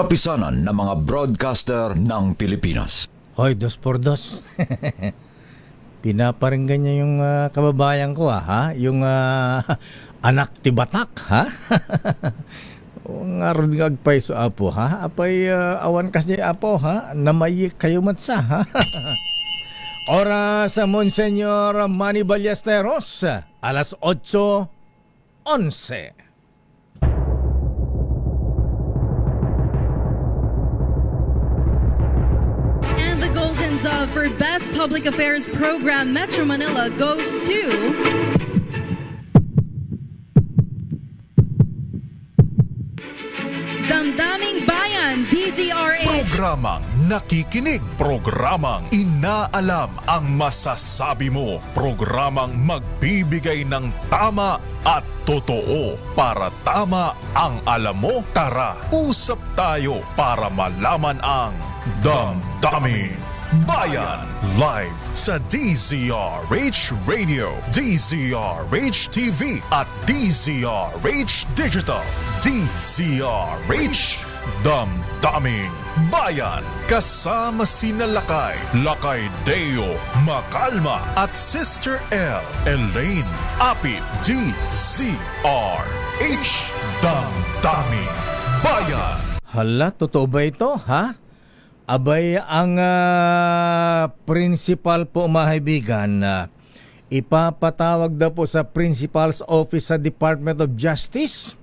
kapisanan ng mga broadcaster ng Pilipinas. Hoy, 2x2. Pinaparinggan niya yung kababayan ko, ha? Yung anak ti Batak, ha? O nga rin agpay so apo, ha? Apay awan kasi apo, ha? Namayik kayo matsa, ha? Oras sa Monsenyor Manny Ballesteros, alas 8:11. And the Golden Dove for Best Public Affairs Program Metro Manila goes to Damdaming Bayan, DZRH. Programang nakikinig, programang inaalam ang masasabi mo, programang magbibigay ng tama at totoo para tama ang alam mo. Tara, usap tayo para malaman ang Damdaming Bayan. Live sa DZRH Radio, DZRH TV at DZRH Digital. DZRH Damdaming Bayan. Kasama sina Lakay Deo Macalma at Sister L Elaine Apit. DZRH Damdaming Bayan. Hala, totoo ba ito, ha? Abay, ang principal po, mga kaibigan, ipapatawag daw po sa principal's office sa Department of Justice.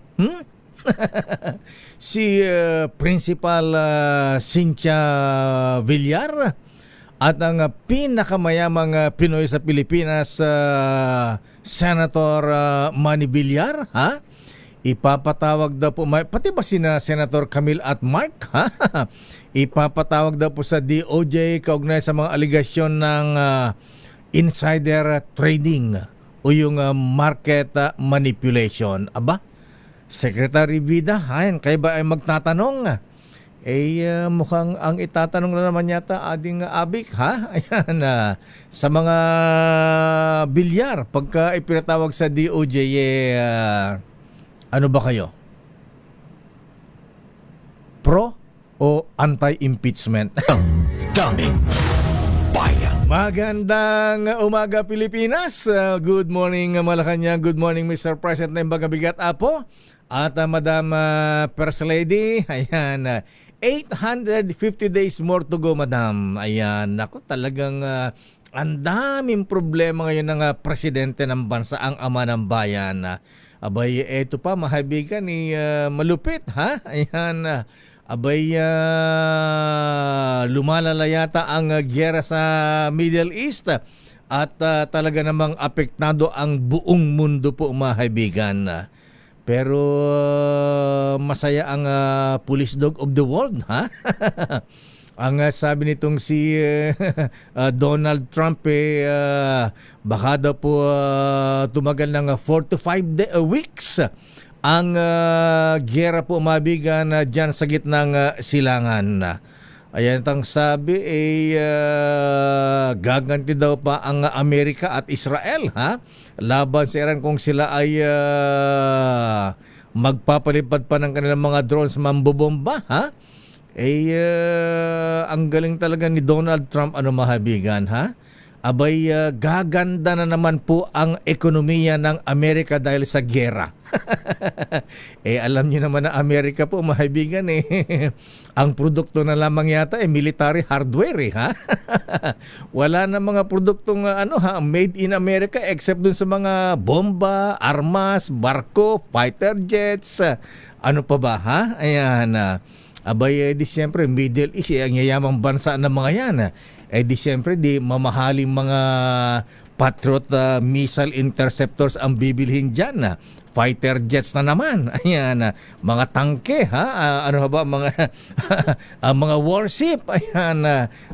Si Principal Cynthia Villar at ang pinakamayamang Pinoy sa Pilipinas, Senator Manny Villar, ha? Ipapatawag daw po, pati ba sina Senator Camille at Mark, ha? Ipapatawag daw po sa DOJ kaugnay sa mga aligasyon ng insider trading o yung market manipulation. Aba, Secretary Vida, ayan, kayo ba ay magtatanong? Mukhang ang itatanong na naman yata ading Abik, ha? Ayan, sa mga bilyar, pagka ipinatawag sa DOJ, ano ba kayo? Pro o anti-impeachment? Damdaming Bayan. Magandang umaga, Pilipinas. Good morning, Malacanang. Good morning, Mr. President ng Bagabigat Apo. At Madam First Lady. Ayan, 850 days more to go, Madam. Ayan, ako talagang ang daming problema ngayon ng presidente ng bansa, ang ama ng bayan. Abay, eto pa, mahabigan ni malupit, ha? Ayan, abay, lumalala yata ang gyera sa Middle East at talaga namang apektado ang buong mundo po, mahabigan. Pero masaya ang police dog of the world, ha? Ang sabi nitong si Donald Trump, baka daw po tumagal ng 4 to 5 weeks ang giyera po, mabigan, dyan sa gitnang silangan. Ayan ang sabi, gaganti daw pa ang Amerika at Israel, ha? Laban sa Iran kung sila ay magpapalipad pa ng kanilang mga drones mambobomba, ha? Ang galing talaga ni Donald Trump, ano, mahabigan, ha? Abay, gaganda na naman po ang ekonomiya ng Amerika dahil sa giyera. Alam niyo naman na Amerika po, mahibigan, ang produkto na lamang yata military hardware, ha? Wala na mga produktong made in America except dun sa mga bomba, armas, barko, fighter jets, ano pa ba, ha? Ayan, abay, di siyempre Middle East, ang yayamang bansa ng mga yan. Di siyempre, di mamahaling mga Patriot missile interceptors ang bibilhin dyan. Fighter jets na naman. Ayan, mga tangke, ha? Ano ba, mga mga warship. Ayan,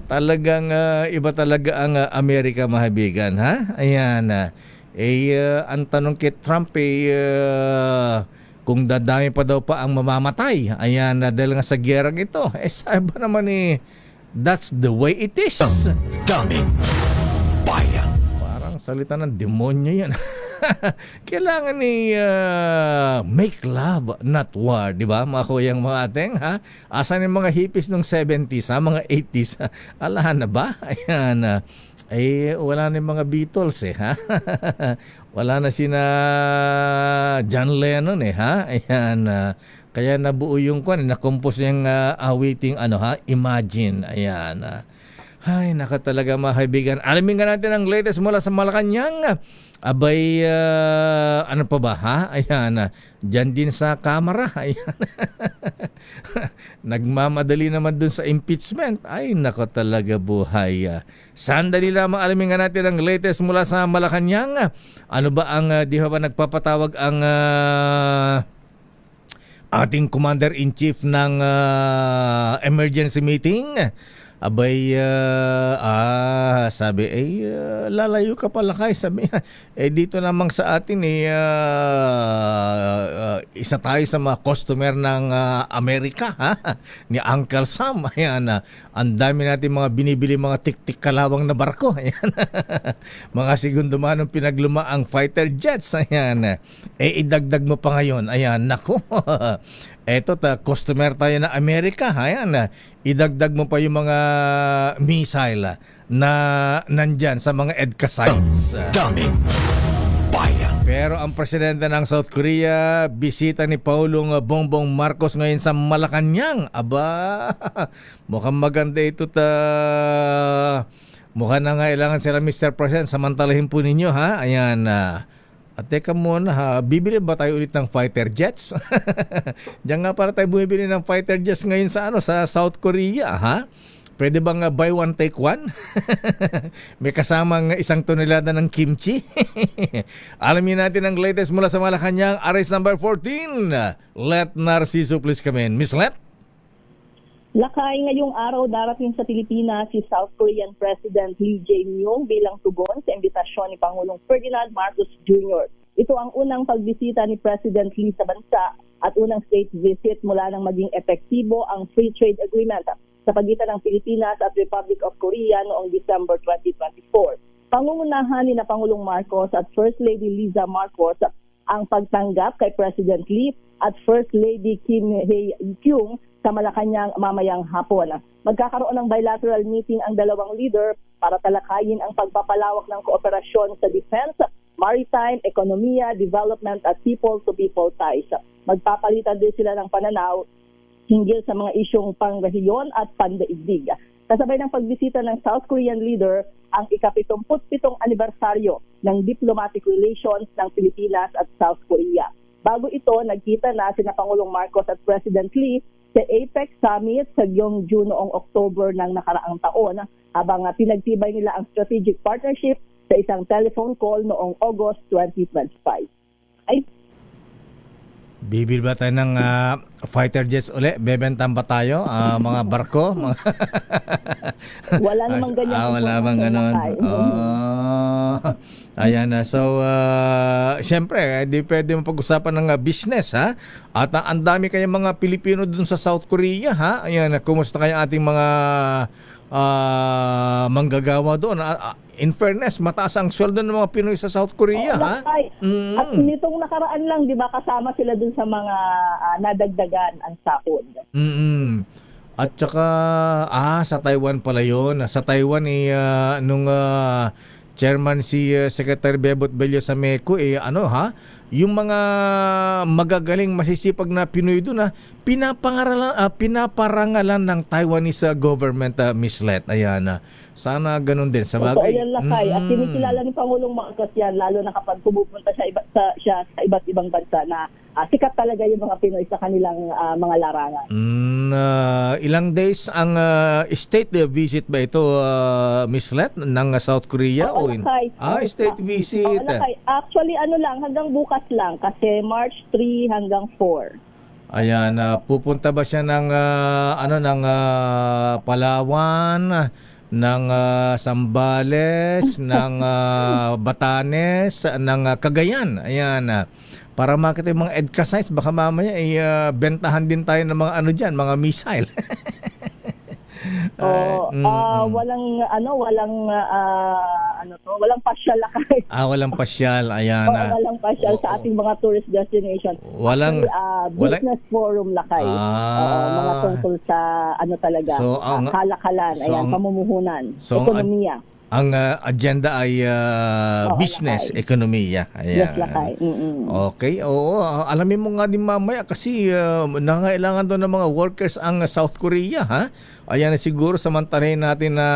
talagang iba talaga ang Amerika, mahabigan, ha? Ayan, ang tanong kay Trump, kung dadami pa daw pa ang mamamatay. Ayan, dahil nga sa gyerang ito. Sabi ba naman, that's the way it is. Damdaming Bayan. Parang salita ng demonyo yan. Kailangan ni make love, not war, di ba? Mga kuyang mga ating, ha? Asan yung mga hippies nung 70s, ha? Mga 80s, ha? Alahan na ba? Ayan, wala na yung mga Beatles, ha? Wala na sina John Lennon, ha? Ayan, kaya nabuo yung na-compose yung awiting, Imagine. Ayan, ay, naka talaga mga kaibigan. Alamin nga natin ang latest mula sa Malacanang. Abay, ano pa ba, ha? Ayan, dyan din sa kamera. Ayan. Nagmamadali naman dun sa impeachment. Ay, naka talaga buhay. Sandali lamang alamin nga natin ang latest mula sa Malacanang. Ano ba ang, di ba nagpapatawag ang ating Commander-in-Chief ng emergency meeting? Abay, sabi, lalayo ka pala kay. Sabi, dito namang sa atin, isa tayo sa mga customer ng Amerika, ha? Ni Uncle Sam. Ayan, ang dami natin mga binibili, mga tik-tik kalawang na barko. Ayan, mga segundo manong pinaglumaang fighter jets. Ayan, idagdag mo pa ngayon. Ayan, nako. Eto, customer tayo na Amerika. Ayan, idagdag mo pa yung mga missile na nandyan sa mga EDCA sites. Daming bayan. Pero ang presidente ng South Korea, bisita ni Pangulong Bongbong Marcos ngayon sa Malacanang. Aba, mukhang maganda ito. Mukhang nangailangan sila, Mr. President. Samantalahin po ninyo, ha? Ayan, at teka muna, ha, bibili ba tayo ulit ng fighter jets? Diyan nga para tayo bumibili ng fighter jets ngayon sa South Korea, ha? Pwede bang buy one take one? May kasamang 1 tonelada ng kimchi. Alamin natin ang latest mula sa Malacanang, arrest number 14. Let Narciso please come in. Miss Let? Lakay, ngayong araw darating sa Pilipinas si South Korean President Lee Jae-myung bilang tugon sa imbitasyon ni Pangulong Ferdinand Marcos Jr. Ito ang unang pagbisita ni President Lee sa bansa at unang state visit mula nang maging epektibo ang Free Trade Agreement sa pagitan ng Pilipinas at Republic of Korea noong December 2024. Pangungunahan ni na Pangulong Marcos at First Lady Liza Marcos ang pagtanggap kay President Lee at First Lady Kim Hae-kyung sa Malacanang mamayang hapon. Magkakaroon ng bilateral meeting ang dalawang leader para talakayin ang pagpapalawak ng kooperasyon sa defense, maritime, ekonomiya, development at people-to-people ties. Magpapalitan din sila ng pananaw hinggil sa mga isyong pangrehiyon at pandaigdig. Kasabay ng pagbisita ng South Korean leader ang ika-77 anibersaryo ng diplomatic relations ng Pilipinas at South Korea. Bago ito, nagkita na sina Pangulong Marcos at President Lee sa APEC Summit sa Gyeongju noong October ng nakaraang taon habang pinagtibay nila ang strategic partnership sa isang telephone call noong August 2025. Bibili ba tayo ng fighter jets uli? Bebentan ba tayo? Mga barko? Wala namang ganyan. Wala namang ganon. Ayan na. So, siyempre, di pwede mapag-usapan ng business, ha? At ang dami kayong mga Pilipino dun sa South Korea, ha? Ayan, kumusta kayo ating mga manggagawa doon? In fairness, mataas ang sweldo ng mga Pinoy sa South Korea, ha? At nitong nakaraan lang, di ba, kasama sila dun sa mga nadagdagan ang sahod. At saka, sa Taiwan pala yun. Sa Taiwan, nung chairman si Secretary Bebot Bello sa MECO, yung mga magagaling masisipag na Pinoy doon, pinaparangalan ng Taiwanese government, Miss Let. Ayan, sana ganun din sa bagay. Totoo yan, Lakay. At kinikilala ni Pangulong Marcos yan, lalo na kapag pumupunta siya sa iba't ibang bansa na sikat talaga yung mga Pinoy sa kanilang mga larangan. Ilang days ang state visit ba ito, Miss Let, ng South Korea? Lakay. State visit. Lakay. Actually, hanggang bukas lang kasi March 3 hanggang 4. Ayan, pupunta ba siya ng Palawan, ng Zambales, ng Batanes, ng Cagayan. Ayan, para makita yung mga EDCA sites, baka mamaya bentahan din tayo ng mga mga missile. Walang walang pasyal lakay. Walang pasyal. Ayan. Walang pasyal sa ating mga tourist destination. Walang business forum lakay. Mga tungkol sa talaga, So, kalakalan, pamumuhunan, so, ekonomiya. Ang agenda ay business, lakay. ekonomiya. Ayan. Yes, lakay. Okay, oo. Alamin mo nga din mamaya kasi nangailangan doon ng mga workers ang South Korea, ha? Ayan, siguro samantalahin natin na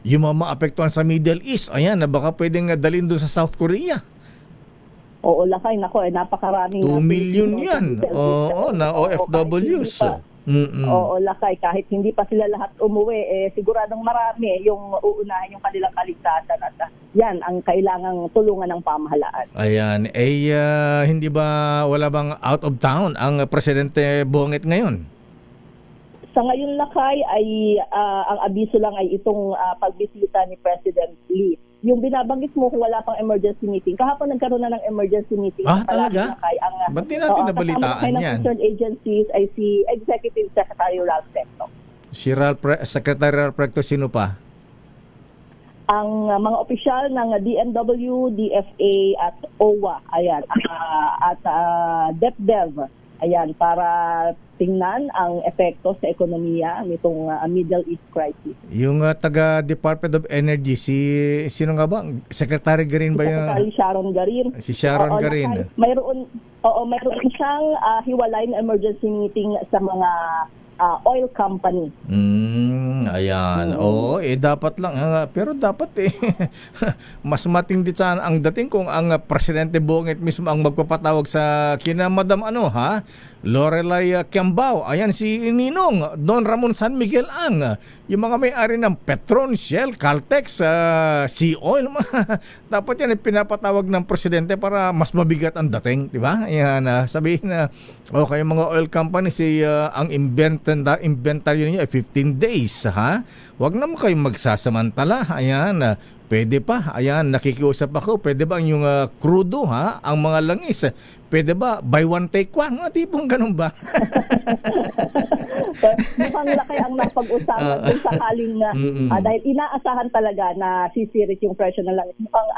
yung mga maapektuhan sa Middle East, ayan, na baka pwedeng dalhin doon sa South Korea. Oo, lakay. Nako, napakaraming 2 million yan. Oo, na OFWs. Oo, lakay. Kahit hindi pa sila lahat umuwi, siguradong marami yung uunahin yung kanilang kaligtasan at yan ang kailangang tulungan ng pamahalaan. Ayan, hindi ba wala bang out of town ang Presidente Bonget ngayon? Sa ngayon, lakay, ay ang abiso lang ay itong pagbisita ni President Lee. Yung binabanggit mo kung wala pang emergency meeting. Kahapon nagkaroon na ng emergency meeting. Talaga? Lakay, Ba't di natin nabalitaan kasama yan? ng concerned agencies ay si Executive Secretary Ralph Tecno. Si Secretary Ralph Tecno, sino pa? Ang mga opisyal ng DMW, DFA at OWA, ayan, at DepDev, ayan, para tingnan ang epekto sa ekonomiya nitong Middle East crisis. Yung taga Department of Energy, sino nga ba? Secretary Garin ba yun? Secretary Sharon Garin. Si Sharon Garin. Mayroon siyang hiwalay na emergency meeting sa mga oil company. Ayan. Oo, dapat lang. Pero dapat mas matindi sana ang dating kung ang Presidente Bonget mismo ang magpapatawag sa kina Madam Lorelai Kiambao. Ayan, si Ninong, Don Ramon San Miguel Ang. Yung mga may-ari ng Petron, Shell, Caltex, Sea Oil. Dapat yan pinapatawag ng Presidente para mas mabigat ang dating. Diba? Ayan, sabihin na, okay, mga oil company, ang inventory niya ay 15 days. Ha? Huwag naman kayong magsasamantala. Ayan, pwede pa. Ayan, nakikiusap ako. Pwede ba ang yung crudo, ha? Ang mga langis, pwede ba buy one take one? Mga tipong ganun ba? Mukhang lakay ang napag-usapan kung sakaling dahil inaasahan talaga na sisirit yung presyo ng langis. Mukhang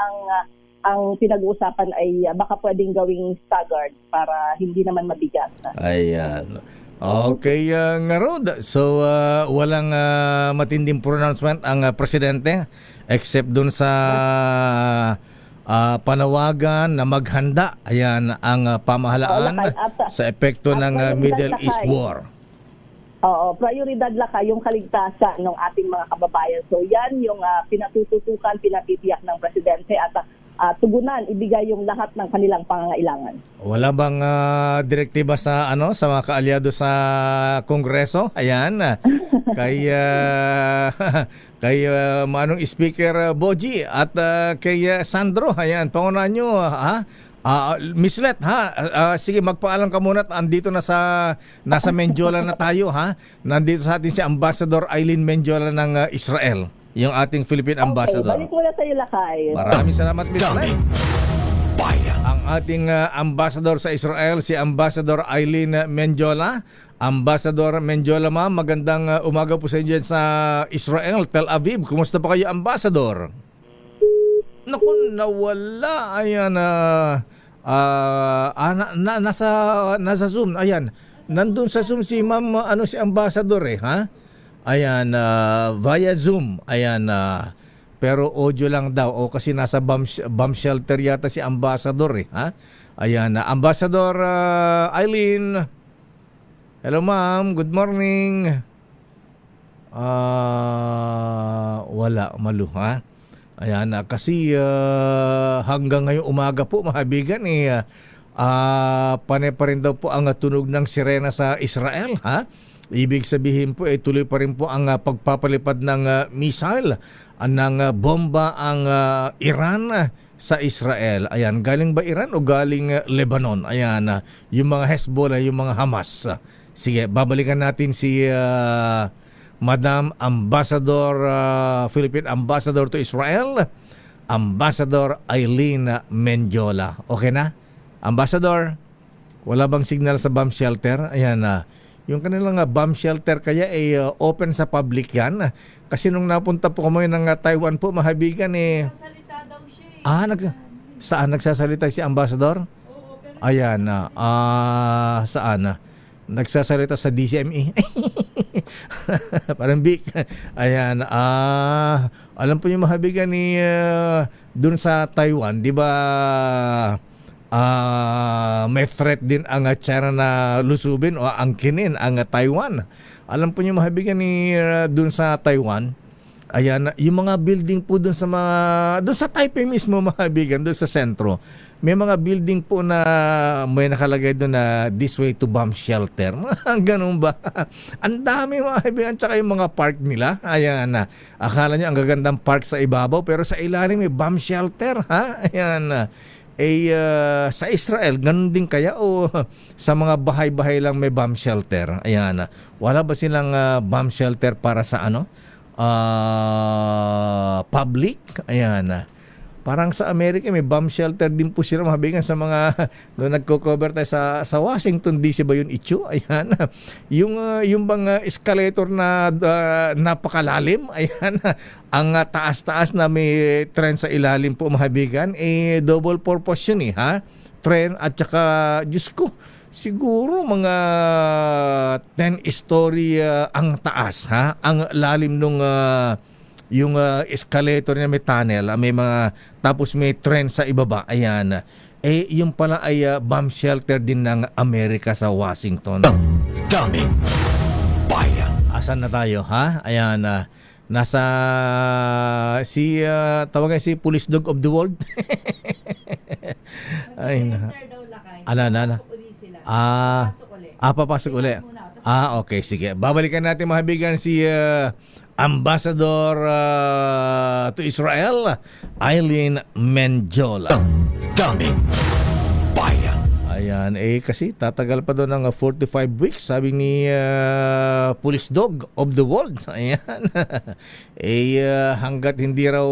ang pinag-uusapan ay baka pwedeng gawing staggered para hindi naman mabigat. Ayan. Okay, nga Rod. So, walang matinding pronouncement ang Presidente except dun sa panawagan na maghanda. Ayan ang pamahalaan sa epekto ng Middle East War. Oo, prioridad lakay yung kaligtasan ng ating mga kababayan. So yan yung pinatututukan, pinatitiyak ng Presidente at tugunan, ibigay yung lahat ng kanilang pangangailangan. Wala bang direktiba sa sa mga kaalyado sa Kongreso? Ayan. kay Manong Speaker Boji at kay Sandro. Ayan, pangunahan nyo, Miss Let, sige, magpaalam ka muna at andito na nasa Mendiola na tayo, ha? Nandito sa atin si Ambassador Eileen Mendiola ng Israel, yung ating Philippine Ambassador. Balik muna sa iyo, lakay. Maraming salamat, Miss Let. Ang ating ambassador sa Israel, si Ambassador Eileen Mendiola. Ambassador Mendiola, ma'am, magandang umaga po sa inyo sa Israel, Tel Aviv. Kumusta pa kayo, Ambassador? Naku, nawala. Ayan, nasa Zoom. Ayan, nandun sa Zoom si ma'am, si Ambassador ha? Ayan, via Zoom. Ayan, pero audio lang daw. O kasi nasa bomb shelter yata si Ambassador ha? Ayan, Ambassador Eileen. Hello ma'am, good morning. Wala, malu ha? Ayan, kasi hanggang ngayong umaga po, mahabigan, panay pa rin daw po ang tunog ng sirena sa Israel, ha? Ibig sabihin po, tuloy pa rin po ang pagpapalipad ng missile, ng bomba ang Iran sa Israel. Ayan, galing ba Iran o galing Lebanon? Ayan, yung mga Hezbollah, yung mga Hamas. Sige, babalikan natin si Madam Ambassador, Philippine Ambassador to Israel, Ambassador Eileen Mendiola. Okay na? Ambassador, wala bang signal sa bomb shelter? Ayan, yung kanilang bomb shelter kaya ay open sa public yan. Kasi nung napunta po kami ng Taiwan po, mahabigan Saan nagsasalita si Ambassador? Ayan na. Saan na? Nagsasalita sa DCME. Parang big. Ayan. Alam po yung mahabigan ni dun sa Taiwan, di ba? May threat din ang China na lusubin o angkinin ang Taiwan. Alam po yung mahabigan ni dun sa Taiwan. Ayan, yung mga building po doon sa Taipei mismo, mga kaibigan, doon sa sentro, may mga building po na may nakalagay doon na this way to bomb shelter. Ganun ba? Ang dami, mga kaibigan, tsaka yung mga park nila. Ayan na. Akala nyo ang gagandang park sa ibabaw, pero sa ilalim may bomb shelter. Ha? Ayan na. Sa Israel, ganun din kaya o sa mga bahay-bahay lang may bomb shelter? Ayan na. Wala ba silang bomb shelter para sa ano? Public. Ayan. Parang sa Amerika may bomb shelter din po sila, mabigan sa mga doon nagko-cover tayo sa Washington DC ba yun, Ichu? Ayan. Yung bang escalator na napakalalim, ayan. Ang taas-taas na may tren sa ilalim po, mabigan, double purpose yun ha? Tren at saka Diyos ko, siguro mga 10 story ang taas, ha? Ang lalim nung yung escalator na may tunnel, may mga tapos may tren sa ibaba. Ayan. Yung pala ay bomb shelter din ng Amerika sa Washington. Daming bayan. Asan na tayo, ha? Ayan. Nasa tawagan si Police Dog of the World. Ay na. Ana. Papasok uli. Okay, sige. Babalikan natin, mga kaibigan, si Ambassador to Israel, Eileen Menjola. Daming bayan. Ayan, kasi tatagal pa doon ng 45 weeks, sabi ni Police Dog of the World. Ayan. Hanggat hindi raw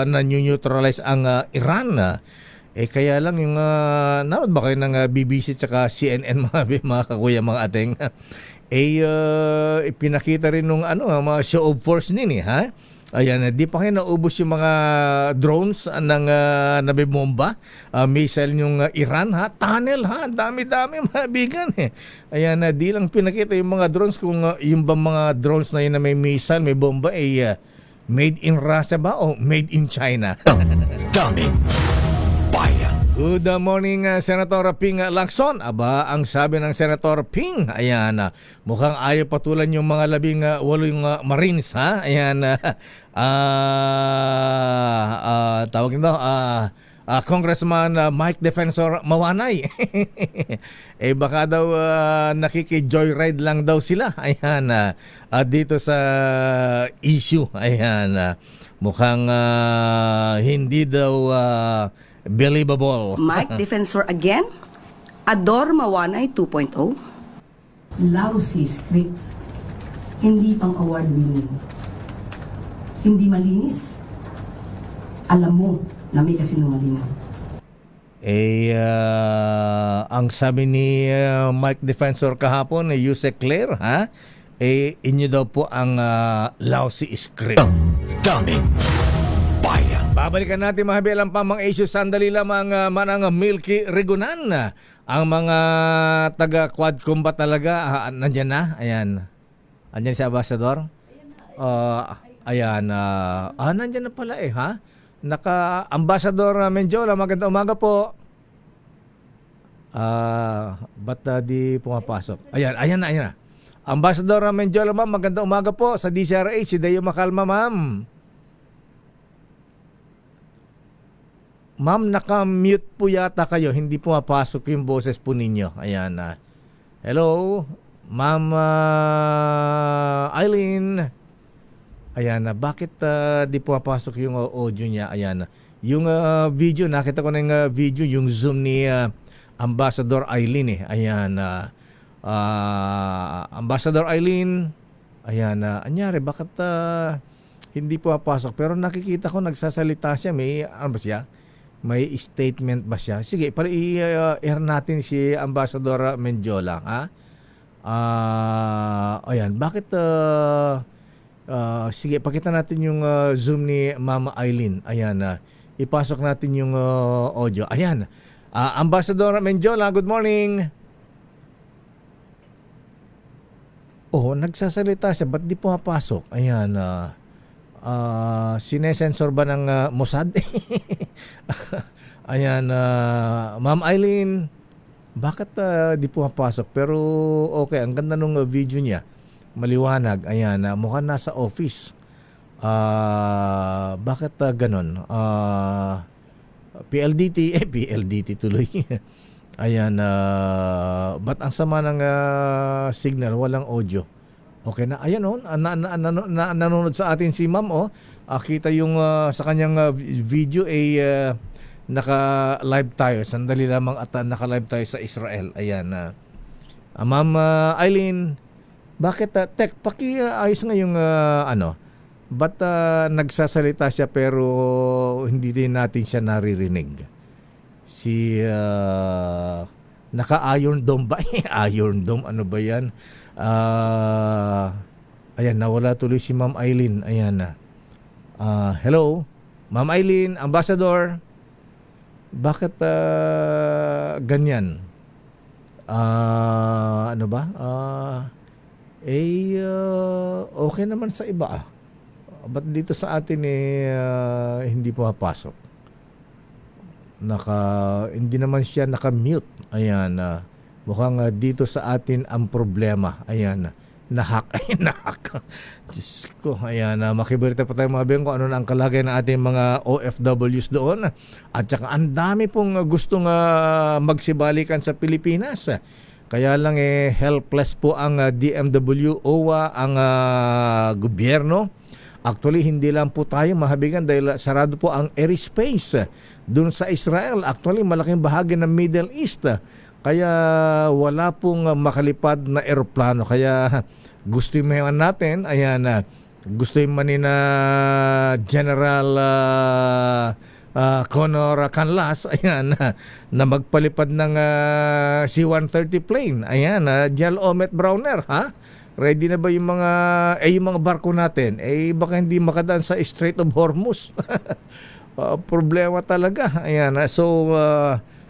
na-neutralize ang Iran, kaya lang yung nanood ba kayo ng BBC tsaka CNN, mga kakuya, mga ating pinakita rin nung mga show of force nini, ha? Ayan, di pa kayo naubos yung mga drones ng nabibomba, missile yung Iran, ha? Tunnel, ha? Dami-dami, mga bigan, Ayan, di lang pinakita yung mga drones, kung yung ba mga drones na yun na may missile, may bomba, made in Russia ba o made in China? Daming bayan. Good morning, Senator Ping Lacson. Ang sabi ng Senator Ping, ayan, mukhang ayaw patulan yung mga 18 Marines, ha? Ayan, tawag nito, Congressman Mike Defensor Mawanay. Baka daw nakiki-joyride lang daw sila. Ayan, dito sa issue. Ayan, mukhang hindi daw believable. Mike Defensor again? Ador Mawanay 2.0? Lousy script. Hindi pang award winning. Hindi malinis. Alam mo na may kasinungalingan. Ang sabi ni Mike Defensor kahapon, Yusek Claire, ha? Inyo daw po ang lousy script. Daming bayan. Babalikan natin, mga bilang pa mga issue. Sandali lamang, manang Milky Regunan. Ang mga taga Quad Combat talaga, nandyan na. Ayan. Andyan si Ambassador. Ayan. Nandyan na pala ha? Ambassador Menjola, magandang umaga po. Ba't di pumapasok? Ayan na. Ambassador Menjola, ma'am, magandang umaga po sa DCRH. Si Deo Macalma, ma'am. Ma'am, naka-mute po yata kayo. Hindi pumapasok yung boses po ninyo. Ayan. Hello, Ma'am Eileen. Ayan. Bakit di pumapasok yung audio niya? Ayan. Yung video, nakita ko na yung video, yung Zoom ni Ambassador Eileen. Ayan. Ambassador Eileen. Ayan. Anyari, bakit hindi pumapasok? Pero nakikita ko nagsasalita siya. May, ano ba siya? May statement ba siya? Sige, para i-air natin si Ambassador Menjola, ha? Ayan, bakit sige, pakita natin yung Zoom ni Mama Eileen. Ayan, ipasok natin yung audio. Ayan. Ambassador Menjola, good morning. Oh, nagsasalita siya. Ba't di pumapasok? Ayan. Sinesensor ba ng Mossad? Ayan. Ma'am Eileen, bakit di pumapasok? Pero okay, ang ganda nung video niya. Maliwanag. Ayan. Mukhang nasa office. Bakit ganon? PLDT, PLDT tuloy. Ayan, ba't ang sama ng signal, walang audio? Okay na, ayan nanonood sa atin si ma'am, kita yung sa kanyang video, naka-live tayo, sandali lamang at naka-live tayo sa Israel. Ayan, ma'am Eileen, bakit, pakiayos nga yung ba't nagsasalita siya pero hindi din natin siya naririnig? Si naka-Iron Dome ba? Iron Dome, ano ba yan? Ayan, nawala tuloy si Ma'am Eileen. Ayan. Hello? Ma'am Eileen, Ambassador. Bakit ganyan? Ano ba? Okay naman sa iba. Ba't dito sa atin hindi pumapasok? Hindi naman siya naka-mute. Ayan. Mukhang dito sa atin ang problema. Ayan. Nahack. Nahack. Diyos ko. Ayan. Makibalita pa tayo mga beng kung ano na ang kalagay ng ating mga OFWs doon. At saka ang dami pong gustong magsibalikan sa Pilipinas. Kaya lang helpless po ang DMW, OWA, ang gobyerno. Actually, hindi lang po tayo mahabigan dahil sarado po ang airspace doon sa Israel. Actually, malaking bahagi ng Middle East. Kaya wala pong makalipad na eroplano. Kaya gusto yung natin, ayan, gusto yung manina General Conor Canlas, ayan, na magpalipad ng C-130 plane. Ayan, General Omet Browner, ha? Ready na ba yung mga barko natin? Baka hindi makadaan sa Strait of Hormuz. Problema talaga. Ayan. So,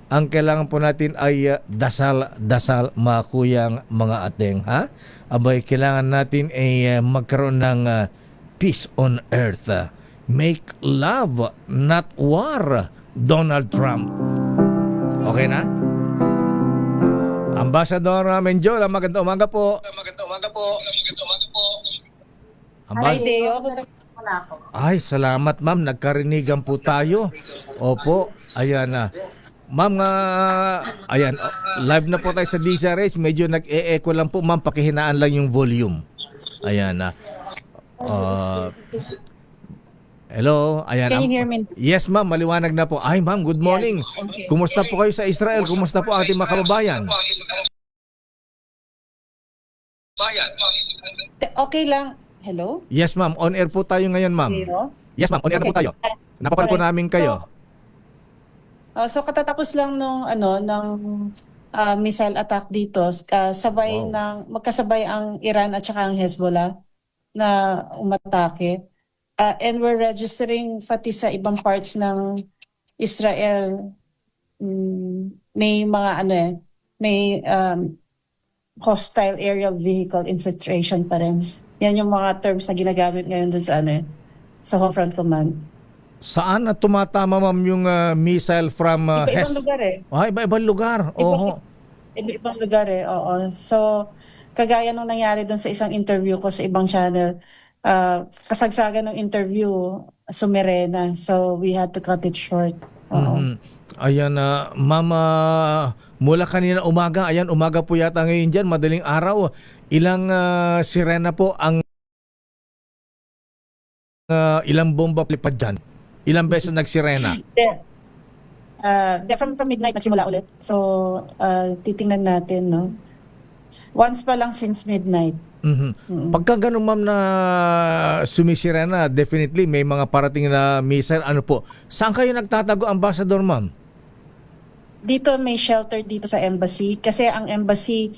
ang kailangan po natin ay dasal mga kuyang, mga ateng. Ha? Abay, kailangan natin ay magkaroon ng peace on earth. Make love, not war. Donald Trump. Okay na? Ambassador Menjola, magandang umaga po. Hi, Deo. Ay, salamat ma'am. Nagkarinigan po tayo. Opo. Ayan na. Ma'am, ayan. Live na po tayo sa DZRH. Medyo nag-e-echo lang po ma'am. Pakihinaan lang yung volume. Ayan na. Hello, ayan. Can you hear me? Yes ma'am, maliwanag na po. Ay ma'am, good morning. Okay. Kumusta po kayo sa Israel? Kumusta po ang ating mga kababayan? Okay lang. Hello? Yes ma'am, on air po tayo ngayon ma'am. Deo? Yes ma'am, on air na po tayo. Napapal po namin kayo. So katatapos lang ng missile attack dito, sabay magkasabay ang Iran at saka ang Hezbollah na umatake. And we're registering pati sa ibang parts ng Israel. May mga may hostile aerial vehicle infiltration pa rin. Yan yung mga terms na ginagamit ngayon doon sa sa Home Front Command. Saan na tumatama ma'am yung missile from Iba-ibang lugar iba-ibang lugar. Oho. Iba-ibang lugar oo. So, kagaya nung nangyari doon sa isang interview ko sa ibang channel, kasagsagan ng interview, sumirena. So, we had to cut it short. Oo. Ayan, mama, mula kanina umaga, ayan, umaga po yata ngayon dyan, madaling araw. Ilang sirena po ang ilang bomba lipad dyan? Ilang beses nagsirena? From midnight nagsimula ulit. So, titingnan natin, no? Once pa lang since midnight. Pagka ganun ma'am na sumisirena, definitely may mga parating na missile. Ano po? Saan kayo nagtatago, Ambassador ma'am? Dito may shelter dito sa embassy kasi ang embassy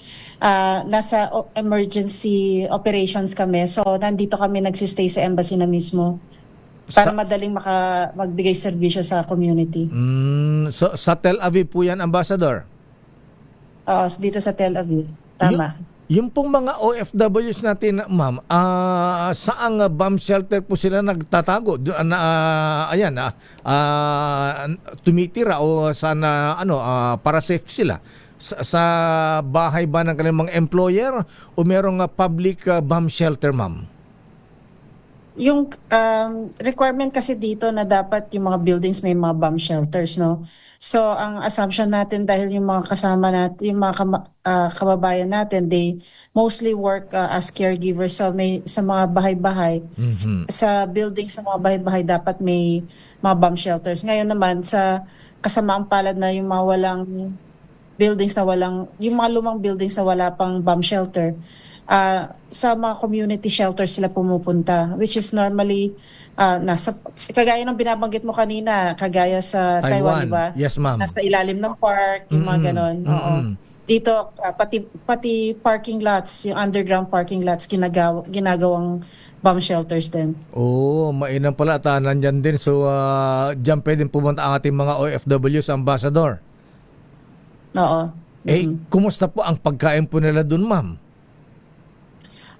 nasa emergency operations kami. So nandito kami nagsistay sa embassy na mismo. para madaling magbigay serbisyo sa community. So sa Tel Aviv po yan, Ambassador? Oo, dito sa Tel Aviv. Tama. Yung pong mga OFWs natin, ma'am, saang bomb shelter po sila nagtatago? Tumitira o sana para safe sila? Sa bahay ba ng kanilang mga employer o merong public bomb shelter, ma'am? Yung requirement kasi dito na dapat yung mga buildings may mga bomb shelters, no? So, ang assumption natin dahil yung mga kasama natin, yung mga kababayan natin, they mostly work as caregivers. So, may sa mga bahay-bahay, sa buildings sa mga bahay-bahay dapat may mga bomb shelters. Ngayon naman, sa kasamaang palad na yung mga buildings na yung mga lumang buildings na wala pang bomb shelter, sa mga community shelters sila pumupunta, which is normally nasa kagaya ng binabanggit mo kanina, kagaya sa Taiwan, di ba? Yes, ma'am. Nasa ilalim ng park, yung mga ganon. Oo. Dito pati parking lots, yung underground parking lots ginagawang bomb shelters din. Mainam pala at nandyan din. So diyan pwedeng pumunta ang ating mga OFWs, Ambassador. Oo. Kumusta po ang pagkain po nila dun, ma'am?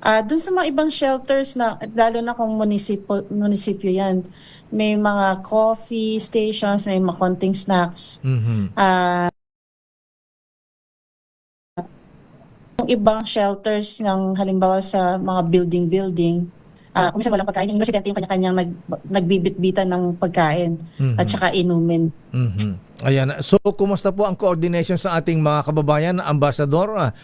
Doon sa mga ibang shelters na lalo na kung munisipyo yan, may mga coffee stations, may mga konting snacks. Yung ibang shelters ng halimbawa sa mga building, kung minsan walang pagkain, yung residente yung kanya-kanyang nagbibitbitan ng pagkain at saka inumin. Ayan. So, kumusta po ang coordination sa ating mga kababayan, Ambassador?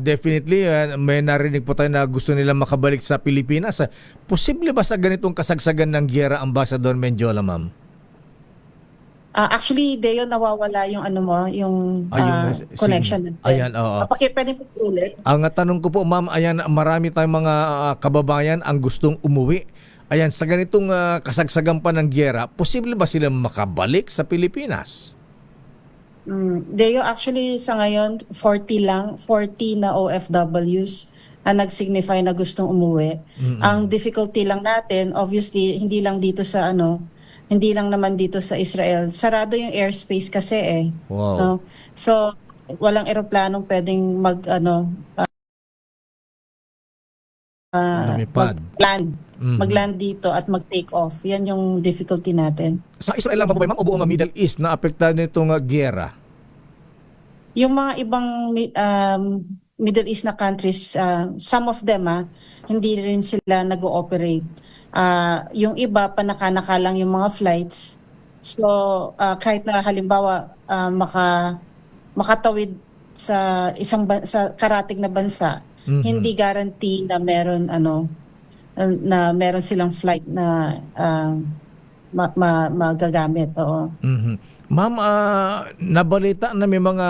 Definitely, may narinig po tayo na gusto nila makabalik sa Pilipinas. Posible ba sa ganitong kasagsagan ng giyera, Ambassador Mendiola, ma'am? Actually, Deo, nawawala yung connection. Ayan, oo. Pwede po ulit. Ang tanong ko po, ma'am, ayan, marami tayong mga kababayan ang gustong umuwi. Ayan, sa ganitong kasagsagan pa ng giyera, posible ba sila makabalik sa Pilipinas? Deo, actually, sa ngayon, 40 na OFWs ang nag-signify na gustong umuwi. Ang difficulty lang natin, obviously, hindi lang naman dito sa Israel. Sarado yung airspace kasi eh. Wow. No? So, walang eroplanong pwedeng mag-land dito at mag-take off. Yan yung difficulty natin. Sa Israel lang ba, ma'am, o buong Middle East na apektado nitong giyera? Yung mga ibang Middle East na countries, some of them hindi rin sila nag-ooperate. Yung iba, panaka-naka lang yung mga flights. So, kahit na halimbawa makatawid sa sa karatig na bansa, hindi guarantee na meron silang flight na magagamit. Oo. Ma'am, nabalita na may mga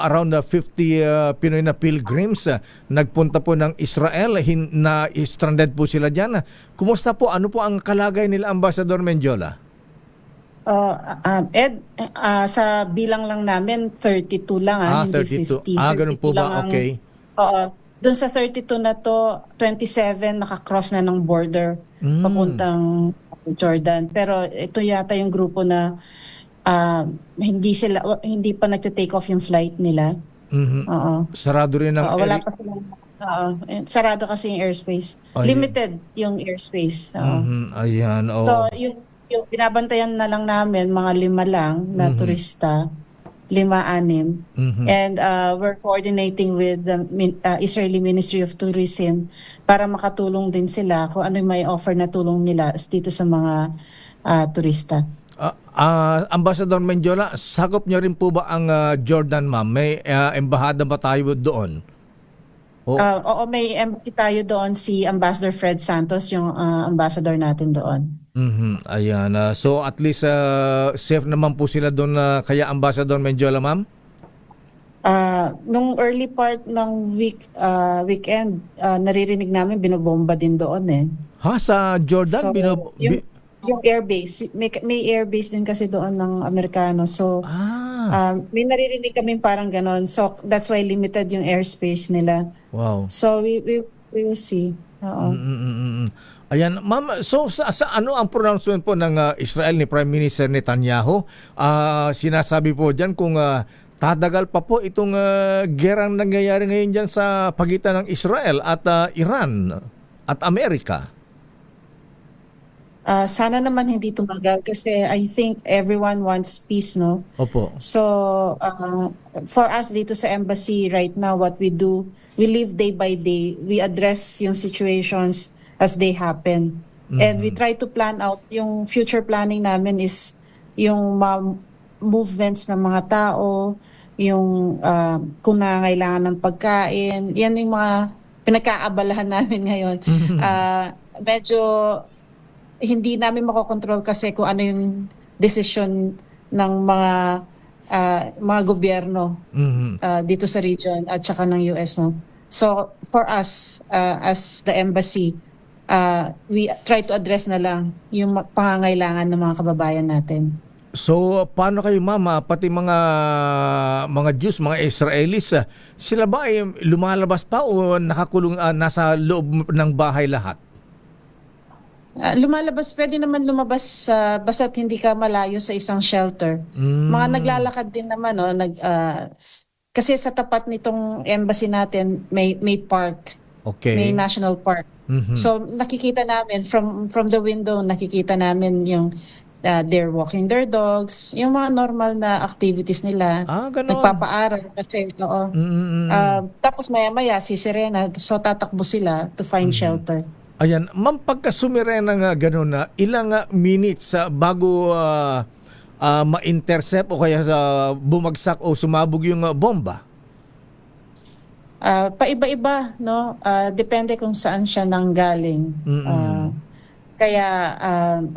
around 50 Pinoy na pilgrims nagpunta po ng Israel na stranded po sila dyan. Kumusta po? Ano po ang kalagay nila, Ambassador Mendiola? Sa bilang lang namin, 32 lang. Hindi 32. 50. Ganun po ba? Okay. Oo. Doon sa 32 na to, 27 nakakross na ng border papuntang Jordan. Pero ito yata yung grupo na hindi pa nagte-take off yung flight nila. Oo. Sarado rin ang wala pa silang sarado kasi yung airspace. Limited yung airspace. Ayan. So yung binabantayan na lang namin mga 5 lang na turista. 5-6. And we're coordinating with the Israeli Ministry of Tourism para makatulong din sila kung ano may offer na tulong nila dito sa mga turista. Ambassador Mendiola, sakop niyo rin po ba ang Jordan, ma'am? May embahada ba tayo doon? Oo, may embassy tayo doon, si Ambassador Fred Santos, yung ambassador natin doon. Ayan. So at least safe naman po sila doon, kaya Ambassador Mendiola, ma'am? Nung early part ng weekend, naririnig namin binobomba din doon eh. Sa Jordan? So, yung airbase, may airbase din kasi doon ng Amerikano. So, may naririnig kami parang ganon. So, that's why limited yung airspace nila. Wow. So, we will see. Oo. Ayan, ma'am, so sa ano ang pronouncement po ng Israel ni Prime Minister Netanyahu? Sinasabi po diyan kung tatagal pa po itong gerang nangyayari ngayon diyan sa pagitan ng Israel at Iran at Amerika. Sana naman hindi tumagal kasi I think everyone wants peace, no? Opo. So, for us dito sa embassy right now, what we do, we live day by day. We address yung situations as they happen. And we try to plan out, yung future planning namin is yung movements ng mga tao, yung kung nangangailangan ng pagkain. Yan yung mga pinagkaabalahan namin ngayon. Medyo hindi namin makokontrol kasi kung ano yung decision ng mga gobyerno dito sa region at saka ng US, no? So for us as the embassy, we try to address na lang yung pangangailangan ng mga kababayan natin. So paano kayo, mama, pati mga Jews, mga Israelis, sila ba ay lumalabas pa o nakakulong nasa loob ng bahay lahat? Lumalabas, pwede naman lumabas basta't hindi ka malayo sa isang shelter. Mga naglalakad din naman, no, kasi sa tapat nitong embassy natin may park. Okay. May national park. So nakikita namin from the window, nakikita namin yung they're walking their dogs, yung mga normal na activities nila. Ganun. Nagpapaaral kasi oo. Tapos maya-maya si Serena, so tatakbo sila to find shelter. Ayan, ma'am, pagka sumirena nga gano'n na, ilang minutes bago ma-intercept o kaya bumagsak o sumabog yung bomba? Paiba-iba, no? Depende kung saan siya nanggaling. Kaya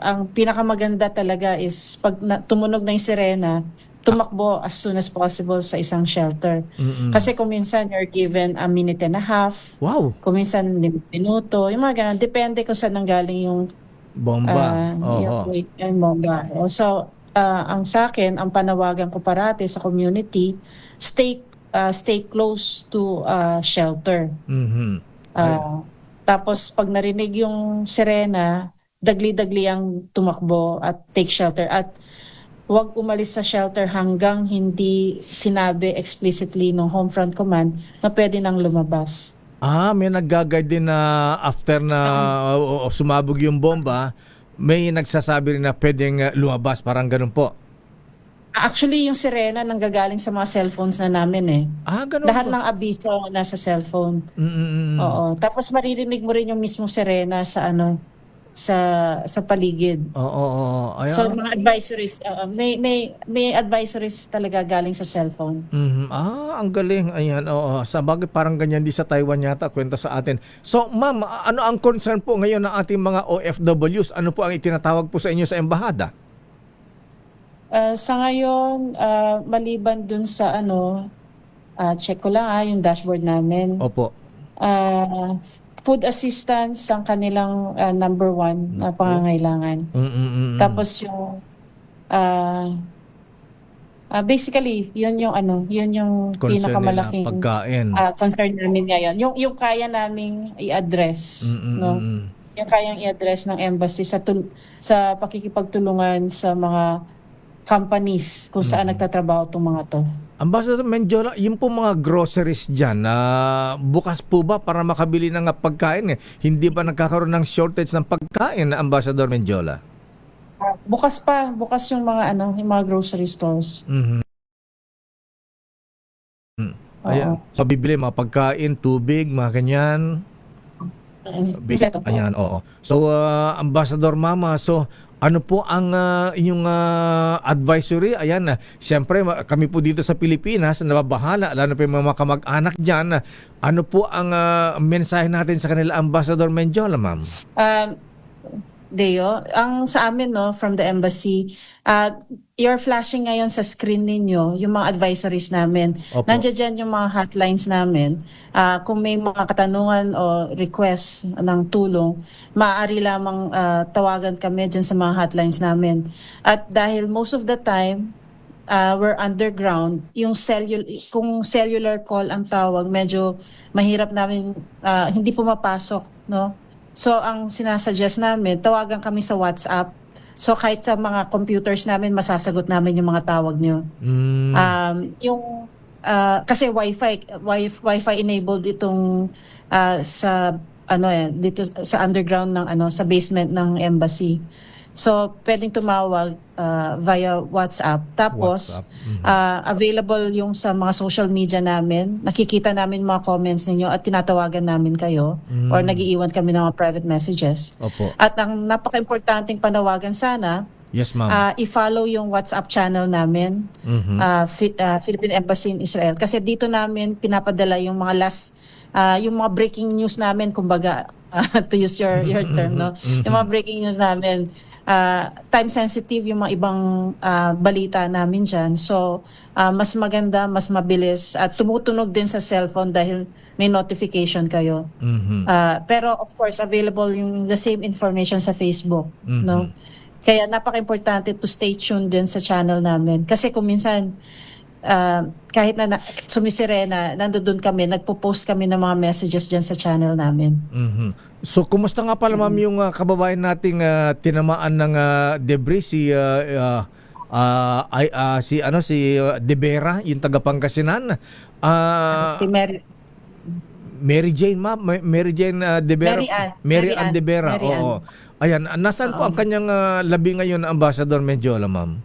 ang pinakamaganda talaga is pag tumunog na yung sirena, tumakbo as soon as possible sa isang shelter. Kasi kung minsan you're given a minute and a half, Wow! kung minsan 5 minuto, yung mga ganun. Depende kung saan nanggaling yung Bomba. yung bomba. So, ang sa akin, ang panawagan ko parati sa community, stay close to shelter. Tapos pag narinig yung sirena, dagli-dagli ang tumakbo at take shelter. At huwag umalis sa shelter hanggang hindi sinabi explicitly ng Homefront Command na pwede nang lumabas. May nag-guide din na after na sumabog yung bomba, may nagsasabi rin na pwedeng lumabas, parang ganun po. Actually, yung sirena nanggagaling sa mga cellphones na namin eh. Ganun Lahat po. ng abiso nasa cellphone. Oo. Tapos maririnig mo rin yung mismo sirena sa sa paligid. Ayan. So mga advisories, may advisories talaga galing sa cellphone. Ang galing. Ayan, oo. Sa bagay, parang ganyan din sa Taiwan yata, kwento sa atin. So, ma'am, ano ang concern po ngayon ng ating mga OFWs? Ano po ang itinatawag po sa inyo sa embahada? Sa ngayon, maliban dun sa check ko lang yung dashboard namin. Opo. Food assistance ang kanilang number one na pangangailangan. Tapos yung basically yun yung Concern pinakamalaking nila, pagkain. concern namin ngayon. Yung kaya naming i-address, no? Yung kayang i-address ng embassy sa pakikipagtulungan sa mga companies kung saan nagtatrabaho itong mga to. Ambassador Mendiola, yung po mga groceries dyan, bukas po ba para makabili ng pagkain? Hindi ba nagkakaroon ng shortage ng pagkain, Ambassador Mendiola? Bukas yung mga yung mga grocery stores. Ayan. So bibili mga pagkain, tubig, mga ganyan. Ayan, oo. So Ambassador Mama, so ano po ang inyong advisory? Ayan, siyempre kami po dito sa Pilipinas nababahala, lalo pa yung mga kamag-anak dyan. Ano po ang mensahe natin sa kanila, Ambassador Mendiola, ma'am? Deo, ang sa amin from the embassy, you're flashing ngayon sa screen ninyo yung mga advisories namin. Opo. Nandiyan dyan yung mga hotlines namin. Kung may mga katanungan o request ng tulong, maaari lamang tawagan kami dyan sa mga hotlines namin. At dahil most of the time, we're underground, kung cellular call ang tawag, medyo mahirap namin, hindi pumapasok no? So ang sinasuggest namin, tawagan kami sa WhatsApp. So kahit sa mga computers namin, masasagot namin yung mga tawag nyo. Kasi Wi-Fi enabled itong sa dito sa underground ng sa basement ng embassy. So pwedeng tumawag via WhatsApp. Tapos available yung sa mga social media namin. Nakikita namin mga comments ninyo at tinatawagan namin kayo or nagiiwan kami ng mga private messages. Opo. At ang napaka-importanting panawagan sana, Yes, ma'am. i-follow yung WhatsApp channel namin, Philippine Embassy in Israel. Kasi dito namin pinapadala yung mga yung mga breaking news namin, kumbaga, to use your term, no? Yung mga breaking news namin, time sensitive yung mga ibang balita namin dyan. So, mas maganda, mas mabilis, at tumutunog din sa cellphone dahil may notification kayo. Pero of course, available yung the same information sa Facebook, no? Kaya napaka-importante to stay tuned din sa channel namin. Kasi kung minsan, kahit na sumisirena, nandoon kami, nagpo-post kami ng mga messages dyan sa channel namin. So, kumusta nga pala, ma'am, yung kababayan nating tinamaan ng debris, si Debera, yung taga Pangasinan. Si Mary Jane, ma'am. Mary Jane Debera. Mary Ann Debera. Mary Ann. Oo. Ayan, nasaan po ang kanyang labi ngayon, Ambassador Mendiola, ma'am?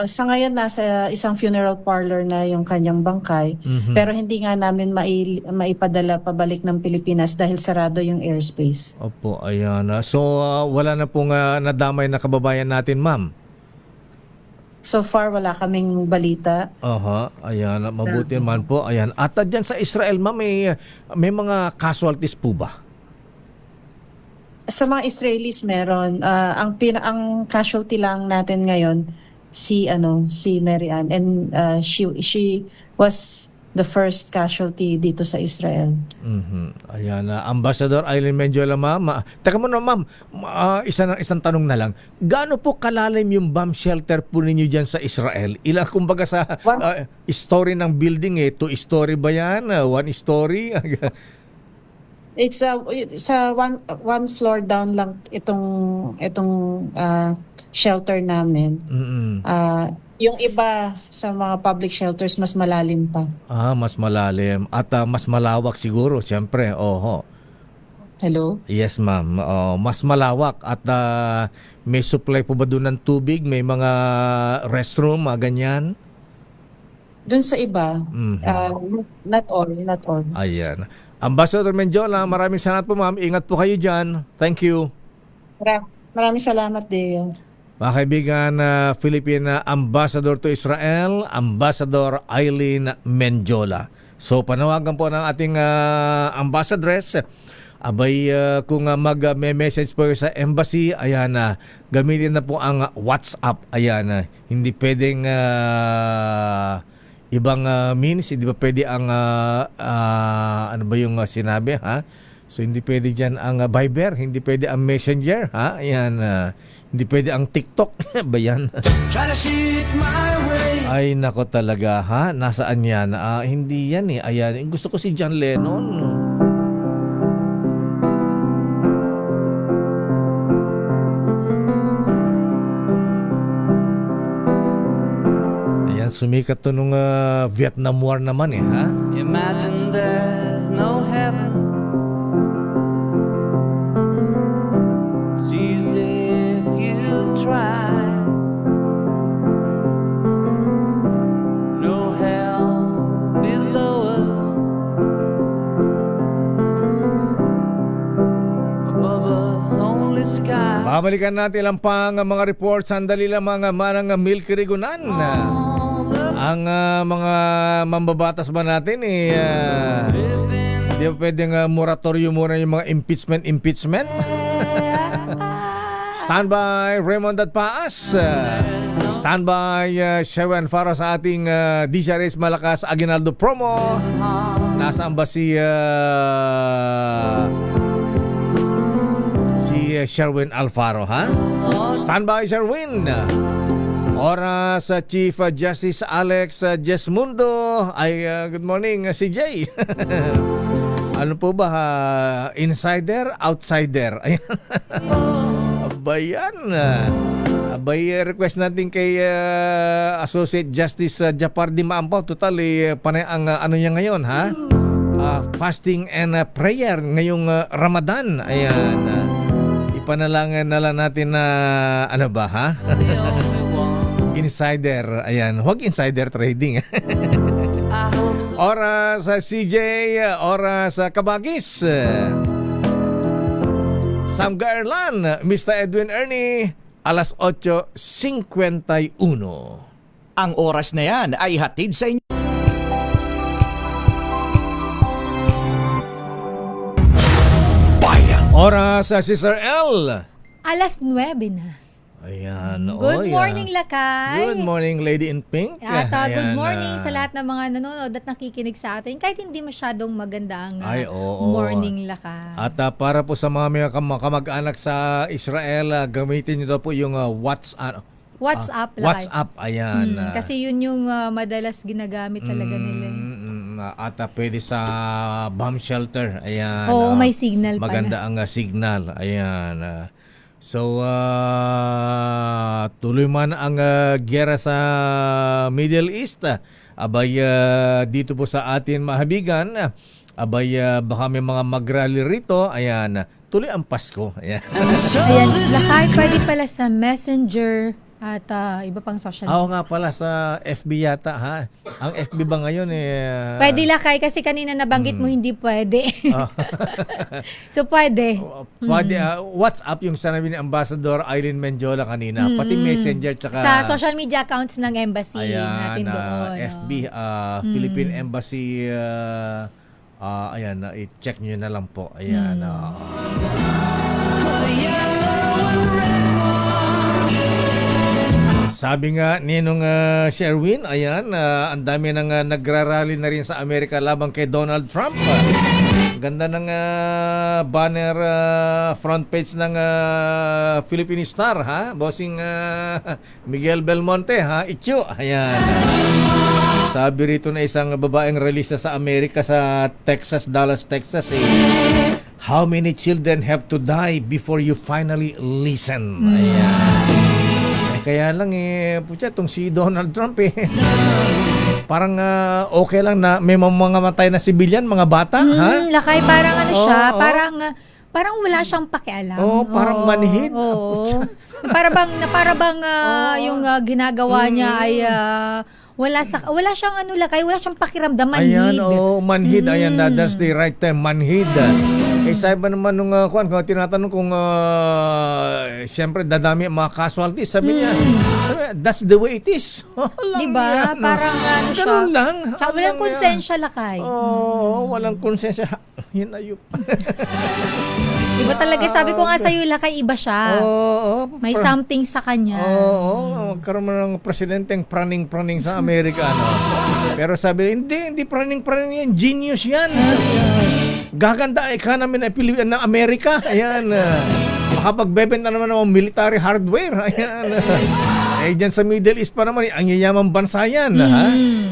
Sa ngayon, nasa isang funeral parlor na yung kanyang bangkay. Pero hindi nga namin maipadala pabalik ng Pilipinas dahil sarado yung airspace. Opo, ayan. So, wala na pong nadamay na kababayan natin, ma'am? So far, wala kaming balita. Ayan. Mabuti naman po. Ayan. At dyan sa Israel, ma'am, may mga casualties po ba? Sa mga Israelis meron. Ang casualty lang natin ngayon, si Mary Ann, and she was the first casualty dito sa Israel. Ayan, Ambassador Eileen Mendiola, ma'am. Teka muna, ma'am, isang tanong na lang. Gaano po kalalim yung bomb shelter po ninyo dyan sa Israel? Ilang, kumbaga sa story ng building, 2-story ba yan? 1-story? It's sa one floor down lang itong shelter namin. Yung iba sa mga public shelters mas malalim pa. Mas malalim at mas malawak siguro, siyempre. Hello? Yes, ma'am. Mas malawak at may supply po ba doon ng tubig? May mga restroom, ganyan? Doon sa iba, not all. Ayan. Ambassador Mendiola, maraming salamat po, ma'am. Ingat po kayo dyan. Thank you. Maraming salamat, Deo. Mga kaibigan, Philippine Ambassador to Israel, Ambassador Eileen Mendiola. So, panawagan po ng ating ambassadress. Abay, kung mag-message po sa embassy, ayan, gamitin na po ang WhatsApp. Ayan, hindi pwedeng ibang means, hindi ba pwede ang ano ba yung sinabi, ha? So hindi pwede diyan ang Viber, hindi pwede ang Messenger, ha? Ayan, hindi pwede ang TikTok, ba yan? Ay nako talaga, ha? Nasaan yan? Hindi yan Ayan, gusto ko si John Lennon. Sumikat to nung Vietnam War naman ha? Imagine there's no heaven. It's easy if you try. No hell below us. Above us only sky. Babalikan natin lang pang mga reports. Sandali lang mga manang Milky Rigunan. Ang mga mambabatas ba natin hindi ba pwedeng moratoryo muna yung mga impeachment? Standby Raymond at Paas. Standby Shewan Faro sa ating DCRS Malakas Aguinaldo promo. Nasaan ba si Sherwin Alfaro, ha? Standby Sherwin. Oras sa Chief Justice Alex Jesmundo. Good morning, CJ. Ano po ba? Insider, outsider. Ayan. Abayan. Abay, request natin kay Associate Justice Japar Di Maampaw. Total, panay ang ano niya ngayon, ha? Fasting and prayer ngayong Ramadan. Ayan. Ipanalangan na lang natin na ano ba, ha? Insider. Ayan. Huwag insider trading. Oras sa CJ, oras sa Kabagis. Sam Gaerlan, Mr. Edwin Ernie, alas 8:51. Ang oras na yan ay hatid sa inyo. Oras sa Sister L. Alas 9 na. Ayan. Good morning, Lakay. Good morning, Lady in Pink. At good Ayan, morning sa lahat ng mga nanonood at nakikinig sa atin. Kahit hindi masyadong maganda ang Ay, oo. morning, Lakay. At para po sa mga may kamag-anak sa Israel, gamitin niyo daw po yung WhatsApp. Lakay. WhatsApp, ayan. Kasi yun yung madalas ginagamit talaga nila. At pwede sa bomb shelter. Ayan. Oo, may signal maganda pala. ang signal. Ayan. So, tuloy man ang giyera sa Middle East. Abay, dito po sa atin mahabigan. Abay, baka may mga mag-rally rito. Ayan, tuloy ang Pasko. Ayan. Ayan, Lakay, pwede pala sa Messenger at iba pang social media. Oo nga pala sa FB yata, ha? Ang FB ba ngayon Pwede, Lakay, kasi kanina nabanggit mo hindi pwede. So, pwede. Pwede, WhatsApp yung sanabi ni Ambassador Eileen Mendiola kanina. Pati Messenger tsaka Sa social media accounts ng embassy ayan, natin doon. FB, Philippine Embassy, ayan, i-check nyo na lang po. Ayan. Sabi nga ni nung Sherwin, ayan, ang dami nang nagrarally na rin sa Amerika labang kay Donald Trump. Ganda ng banner front page ng Philippine Star, ha? Bossing Miguel Belmonte, ha? Ityo, ayan. Sabi rito na isang babaeng realista sa Amerika sa Texas, Dallas, Texas, how many children have to die before you finally listen? Ayan. Kaya lang putya, itong si Donald Trump parang okay lang na may mga matay na civilian, mga bata, ha? Lakay, parang ano siya, parang wala siyang pakialam. Parang manhid. Para bang yung ginagawa niya ay wala siyang ano, Lakay, wala siyang pakiramdam, manhid. Ayan, manhid. Ayan, that's the right term, manhid. Sabi ba naman nung kung tinatanong kung siyempre dadami ang mga casualties, sabi niya, that's the way it is. Diba? Parang ano siya. Ganun lang. Tsaka walang konsensya, Lakay. Walang konsensya. Hinayop. Diba talaga, sabi ko nga sa'yo, Lakay, iba siya. May something sa kanya. Magkaroon mo ng presidenteng praning-praning sa Amerika. Pero sabi, hindi praning-praning yan. Genius yan. Gaganda ang economy ng Amerika. Ayan. Makapagbebenta naman ng military hardware. Ayan. Dyan sa Middle East pa naman, ang yayamang bansa yan. Ha?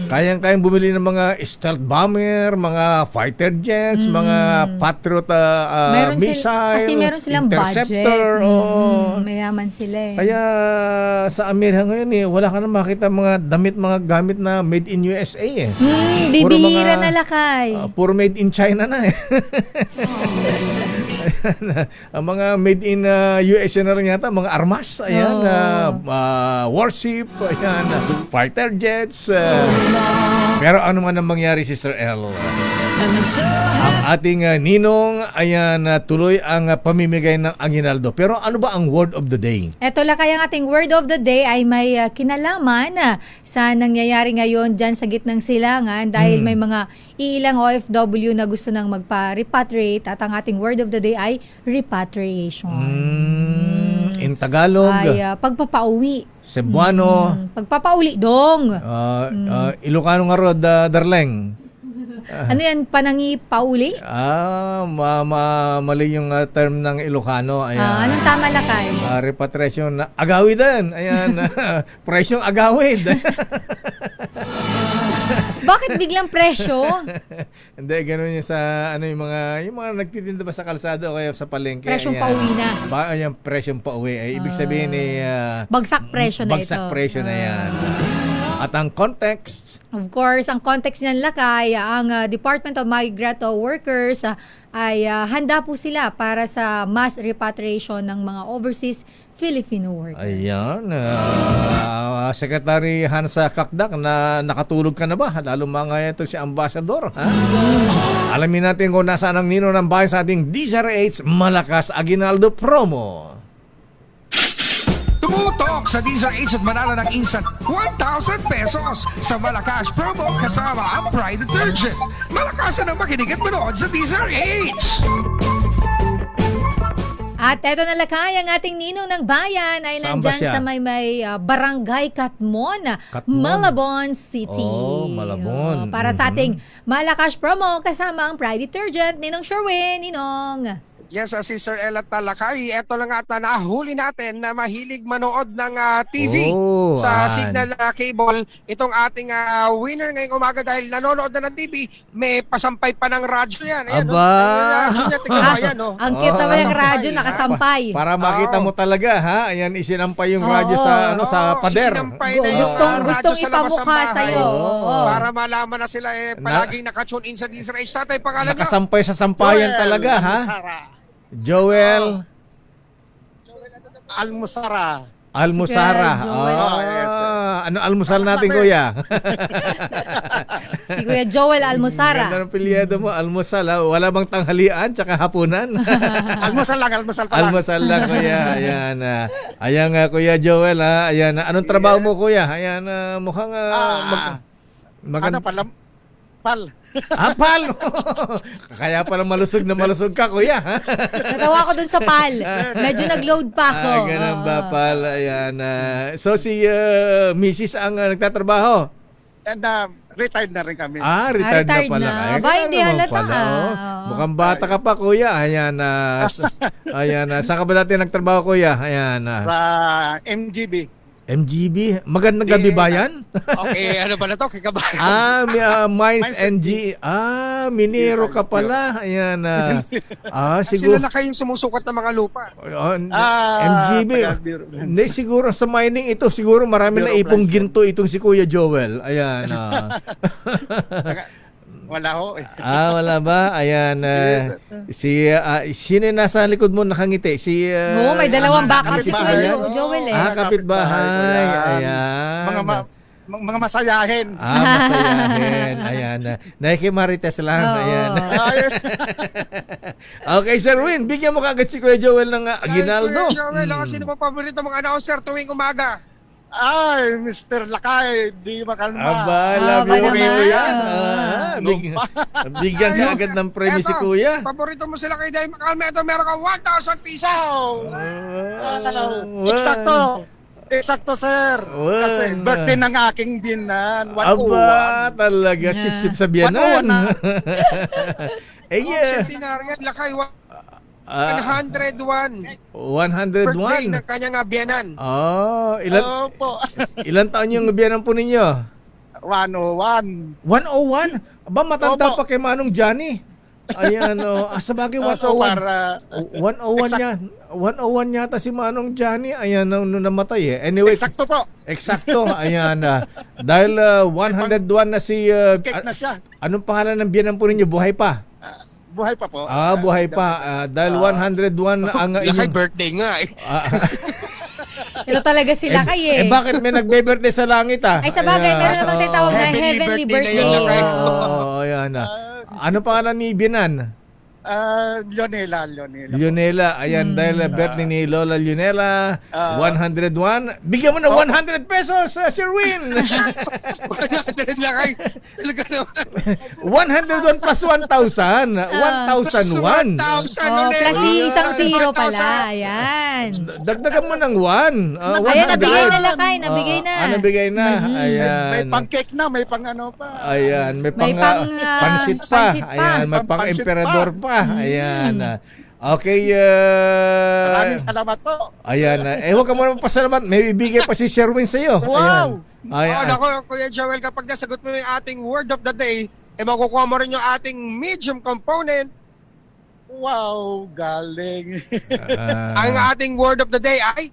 Kayang-kayang bumili ng mga stealth bomber, mga fighter jets, mga Patriot missile, kasi meron silang interceptor. budget. Mayaman sila Kaya sa Amerika ngayon, wala ka na makita mga damit, mga gamit na made in USA. Bibihira na, Lakay. Puro made in China na. Ang mga made in USA na rin yata, mga armas, ayan, warship, ayan, fighter jets. Pero ano man ang mangyari, Sister L, ang ating ninong, ayan, tuloy ang pamimigay ng aginaldo. Pero ano ba ang word of the day? Eto, Lakay, ang ating word of the day ay may kinalaman sa nangyayari ngayon dyan sa gitnang silangan dahil may mga ilang OFW na gusto nang magpa-repatriate at ang ating word of the day ay repatriation. In Tagalog, ay pagpapauwi. Cebuano, pagpapauwi dong. Ilocano nga ro, Darleng. Ano yan, panangipauli? Mali yung term ng Ilocano. Ayan. Anong tama, Lakay? Repatriation na agawidan. Ayan. Presyong agawid. Bakit biglang presyo? Hindi, ganun yung sa yung mga nagtitinda ba sa kalsada o kaya sa palengke. Presyong ayan. pauwi na. Yung presyong pauwi. Ay, ibig sabihin Bagsak presyo na ito. bagsak presyo na yan. At ang context, Of course, ang context niyan lakay, ang Department of Migrant Workers ay handa po sila para sa mass repatriation ng mga overseas Filipino workers. ayan, Secretary Hansa Kakdak, na nakatulog ka na ba? Lalo mga ito si Ambassador. Ha? Alamin natin kung nasaan ang nino ng bahay sa ating DZRH Malakas Aguinaldo promo. Tumutok sa DZRH at manalo ng instant 1,000 pesos sa Malakas promo kasama ang Pride Detergent. Malakasan ang makinig at manood sa DZRH! At eto na lakay, ang ating ninong ng bayan ay Saan ba nandyan siya? sa may Barangay Catmon, Malabon City. Oh, Malabon. Para sa ating Malakas promo kasama ang Pride Detergent. Ninong Sherwin, Ninong. Yes, si Sir Ella Talakay, eto lang at nahuli natin na mahilig manood ng TV Oh, sa an. signal cable. Itong ating winner ngayong umaga dahil nanonood na ng TV, may pasampay pa ng radyo yan. Ayan, Aba. Yung radyo niya, tingnan mo, ayan. Ang cute naman ng radyo, nakasampay. Para makita mo talaga, ha? Ayan, isinampay yung radyo sa sa pader. Isinampay na yung Gustong radyo sa labas ng ipamukha bahay. sa'yo. Oo. Para malaman na sila palaging nakatune in sa DZRH. Tatay, pangalan niyo? Nakasampay sa sampayan talaga, ha? Joel Almusara. Almusara. Si Kuya Joel. Yes. Ano almusal natin, kuya? Si Kuya Joel Almusara. Ganda ng pilyado mo, almusal, ha? Wala bang tanghalian tsaka hapunan? Almusal lang pa lang. Almusal lang, kuya. Ayan, ayan, Kuya Joel, ha? Ayan, anong trabaho mo, kuya? Ayan, mukhang Ano pala? Pal. Pal! Kaya pala malusog na malusog ka, kuya. Ha? Natawa ko dun sa PAL. Medyo nag-load pa ako. Ganun ba, Pal? Ayan. So, si Mrs. ang nagtatrabaho? And retired na rin kami. Retired na Retired pala. na. Ay, Ba, ganun hindi naman halata, pala, oh. oo. Mukhang bata ka pa, kuya. Ayan. Ayan. Saan ka ba dati nagtrabaho, kuya? Ayan. Sa MGB. MGB? Magandang gabi ba yan? Okay, ano pala to? Kikabayan. Mines NG. Minero ka pala. Ayan. Siguro. Sila na kayong sumusukat ng mga lupa. MGB. Hindi, siguro sa mining ito, siguro marami na ipong ginto itong si Kuya Joel. Ayan. Wala ho. Wala ba? Ayan. Sino yung nasa likod mo nakangiti? Oo, may dalawang backup si Kuya Joel eh. Kapitbahay. Ayan. Mga masayahin. Masayahin. Ayan. Nakikimarites lang. Ayan. Okay, Sir Win, bigyan mo kagad si Kuya Joel ng Aguinaldo. Kuya Joel, sino pa paborito mong announcer tuwing umaga? Ay, Mr. Lakay, di makalma. Love you, naman. yan. Bigyan ka agad ng premyo si Kuya. Paborito mo sila kay Day Makalma. Ito, meron ka 1,000 pesos. Eksakto, sir. Kasi birthday ng aking biyanan. 101. Talaga. Sip-sip sa biyanan. 101. Centenarian, Lakay, 101. 101. Birthday ng kanyang biyanan. Opo. Ilan taon yung biyanan po ninyo? 101. 101? Aba, matanda pa kay Manong Johnny. Ayan, sa bagay 101. So, para 101 niya. 101 yata si Manong Johnny. Ayan, nung namatay eh. Anyway. Eksakto po. Eksakto. Ayan. Dahil 101 na si... Cake na siya. Anong pangalan ng biyanan po ninyo? Buhay pa? Buhay pa po. Buhay pa. Dahil 101 ang inyong... birthday nga eh. Ito talaga sila kayo eh. Bakit may nagbe-birthday sa langit Ay sa bagay, meron namang tinatawag na heavenly birthday. Ayan. Ano pangalan ni biyanan? Leonela. Ayan, dahil birthday ni Lola Leonela, 101. Bigyan mo na 100 pesos, Sherwin. 100 lang ay. Talaga naman. 101 plus 1,000. 1,001. 1,000 plus isang zero pala. Ayan. Dagdagan mo ng 1. Ayan, nabigay na Lakay. Nabigay na. Nabigay na. Ayan. May pang-cake na, may pang-ano pa. Ayan, may pansit pa. Ayan, may pang-emperador pa. Ayan. Okay. Maraming salamat po. Ayan. Huwag ka muna magpasalamat. May bibigay pa si Sherwin sa'yo. Wow! Ayan. Nako, Kuya Joel, kapag nasagot mo yung ating word of the day, makukuha mo rin yung ating medium component. Wow, galing. Ang ating word of the day ay